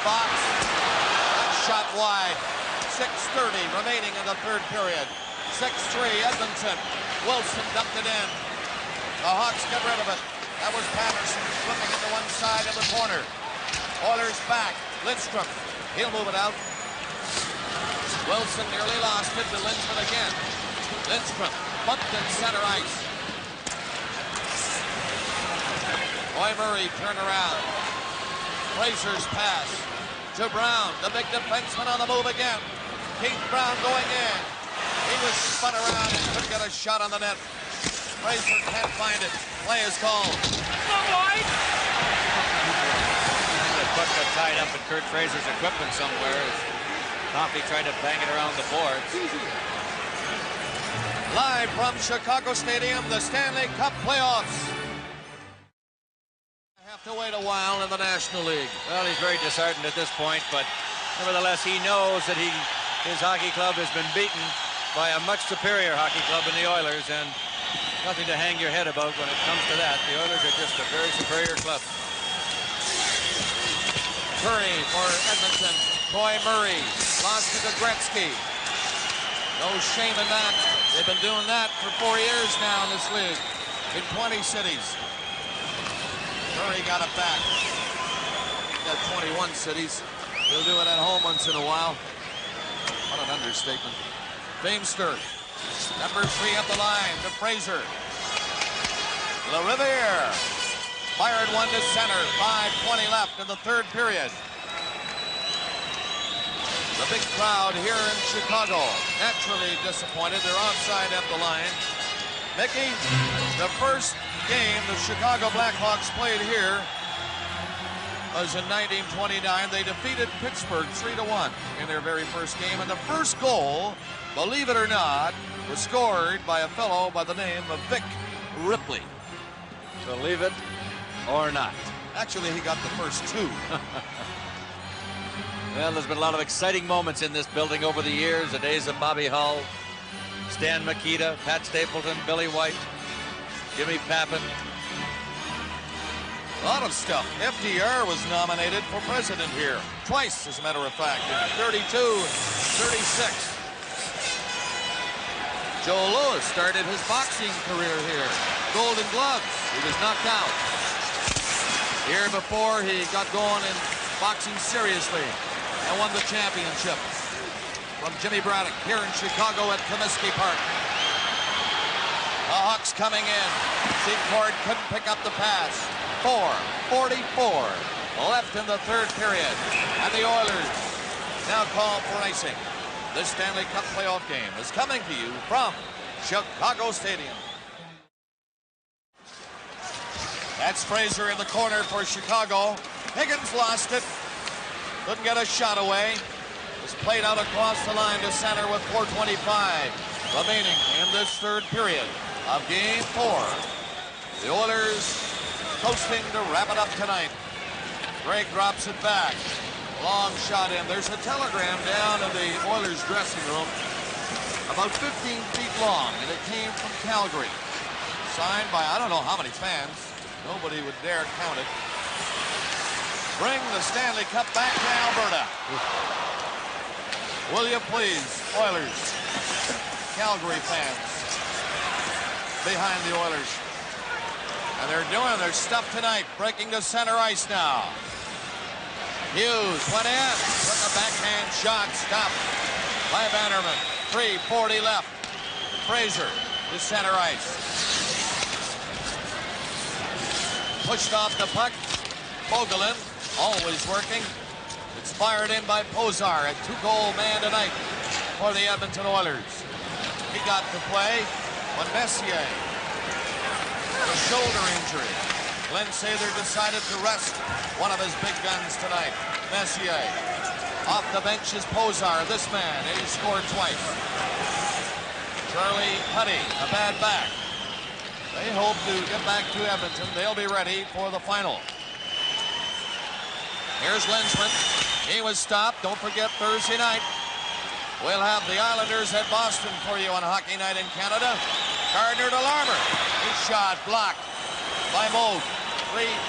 Fox. That shot wide. 6:30 remaining in the third period. 6-3 Edmonton. Wilson dumped it in. The Hawks get rid of it. That was Patterson flipping it to one side of the corner. Oilers back. Lindstrom. He'll move it out. Wilson nearly lost it to Lindstrom again. Lindstrom bumped in center ice. Roy Murray turned around. Fraser's pass to Brown, the big defenseman on the move again. Keith Brown going in. He was spun around and couldn't get a shot on the net. Fraser can't find it. Play is called. The puck got tied up in Kurt Fraser's equipment somewhere. Coffey tried to bang it around the boards. Live from Chicago Stadium, the Stanley Cup playoffs. Have to wait a while in the National League. Well, he's very disheartened at this point, but nevertheless, he knows that his hockey club has been beaten by a much superior hockey club in the Oilers, and nothing to hang your head about when it comes to that. The Oilers are just a very superior club. Curry for Edmonton. Troy Murray lost to Gretzky. No shame in that. They've been doing that for 4 years now in this league, in 20 cities. Murray got it back. He's got 21 cities. He'll do it at home once in a while. What an understatement. Beamster, number 3 up the line to Fraser. LaRiviere fired one to center. 5:20 left in the third period. The big crowd here in Chicago, naturally disappointed. They're offside at the line. Mickey, the first game the Chicago Blackhawks played here was in 1929. They defeated Pittsburgh 3-1 in their very first game. And the first goal, believe it or not, was scored by a fellow by the name of Vic Ripley. Believe it or not. Actually, he got the first 2. Well, there's been a lot of exciting moments in this building over the years. The days of Bobby Hull, Stan Mikita, Pat Stapleton, Billy White, Jimmy Pappin. A lot of stuff. FDR was nominated for president here. Twice, as a matter of fact, in 32, 36. Joe Louis started his boxing career here. Golden Gloves. He was knocked out. Here before he got going in boxing seriously and won the championship from Jimmy Braddock here in Chicago at Comiskey Park. The Hawks coming in. Secord couldn't pick up the pass. 4:44 left in the third period. And the Oilers now call for icing. This Stanley Cup playoff game is coming to you from Chicago Stadium. That's Fraser in the corner for Chicago. Higgins lost it. Couldn't get a shot away. It was played out across the line to center with 4:25 remaining in this third period of Game 4. The Oilers coasting to wrap it up tonight. Gregg drops it back. Long shot in. There's a telegram down in the Oilers dressing room about 15 feet long, and it came from Calgary. Signed by I don't know how many fans. Nobody would dare count it. Bring the Stanley Cup back to Alberta. Will you please, Oilers? Calgary fans behind the Oilers. And they're doing their stuff tonight. Breaking to center ice now. Hughes went in. Took a backhand shot. Stopped by Bannerman. 3:40 left. Fraser to center ice. Pushed off the puck. Vogelin always working. It's fired in by Pozar, a 2-goal man tonight for the Edmonton Oilers. He got to play when Messier had a shoulder injury. Glenn Sather decided to rest one of his big guns tonight. Messier. Off the bench is Pozar, this man. He scored twice. Charlie Huddy, a bad back. They hope to get back to Edmonton. They'll be ready for the final. Here's Lensman. He was stopped. Don't forget Thursday night. We'll have the Islanders at Boston for you on Hockey Night in Canada. Gardner to Larmer. His shot blocked by Moog.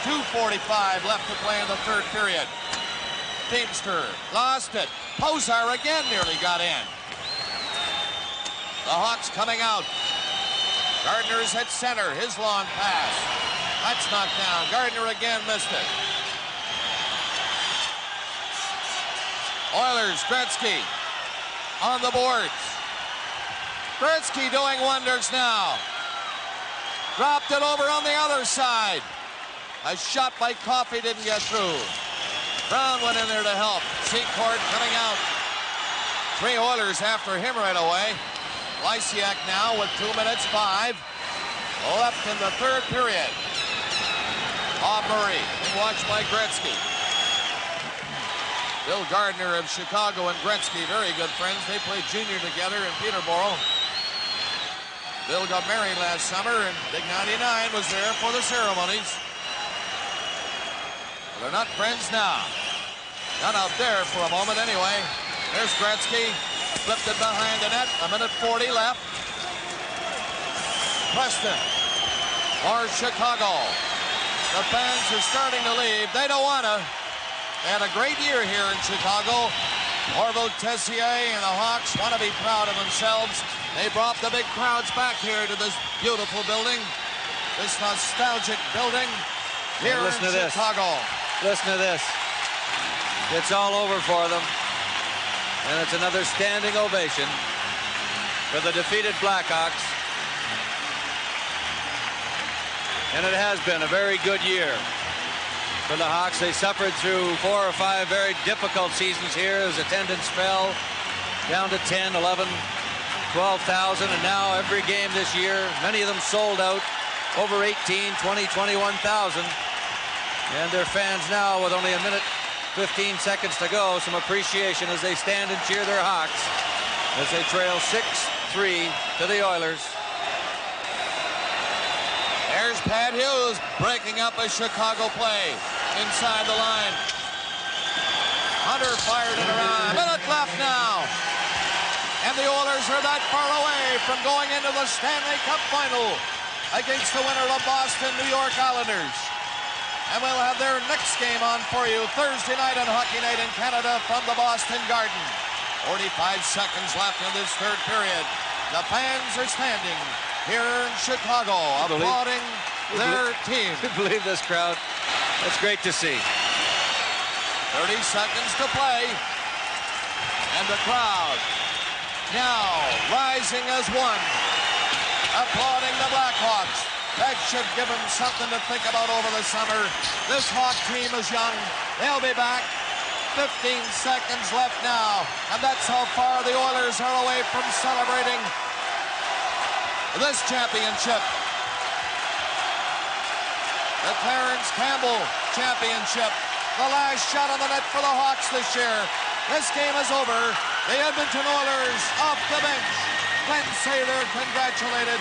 2:45 left to play in the third period. Teamster lost it. Pozar again nearly got in. The Hawks coming out. Gardner's at center. His long pass. That's knocked down. Gardner again missed it. Oilers, Gretzky on the boards. Gretzky doing wonders now. Dropped it over on the other side. A shot by Coffey didn't get through. Brown went in there to help. Secord coming out. 3 Oilers after him right away. Lysiak now with 2 minutes 5 left in the third period. Bob Murray being watched by Gretzky. Bill Gardner of Chicago and Gretzky, very good friends. They played junior together in Peterborough. Bill got married last summer, and Big 99 was there for the ceremonies. They're not friends now. Not out there for a moment anyway. There's Gretzky. Flipped it behind the net. 1:40 left. Preston or Chicago. The fans are starting to leave. They don't want to. They had a great year here in Chicago. Orville Tessier and the Hawks want to be proud of themselves. They brought the big crowds back here to this beautiful building. This nostalgic building here in Chicago. Listen to this. It's all over for them. And it's another standing ovation for the defeated Blackhawks. And it has been a very good year for the Hawks. They suffered through 4 or 5 very difficult seasons here as attendance fell down to 10, 11, 12,000. And now every game this year, many of them sold out, over 18, 20, 21,000. And their fans now, with only 1:15 seconds to go, some appreciation as they stand and cheer their Hawks as they trail 6-3 to the Oilers. There's Pat Hughes breaking up a Chicago play inside the line. Hunter fired it around. 1 minute left now. And the Oilers are that far away from going into the Stanley Cup final against the winner of Boston, New York Islanders. And we'll have their next game on for you Thursday night on Hockey Night in Canada from the Boston Garden. 45 seconds left in this third period. The fans are standing here in Chicago, applauding their team. Believe this crowd. That's great to see. 30 seconds to play. And the crowd now rising as one, applauding the Blackhawks. That should give them something to think about over the summer. This Hawk team is young. They'll be back. 15 seconds left now. And that's how far the Oilers are away from celebrating this championship. The Clarence Campbell Championship. The last shot on the net for the Hawks this year. This game is over. The Edmonton Oilers off the bench. Glenn Sather congratulated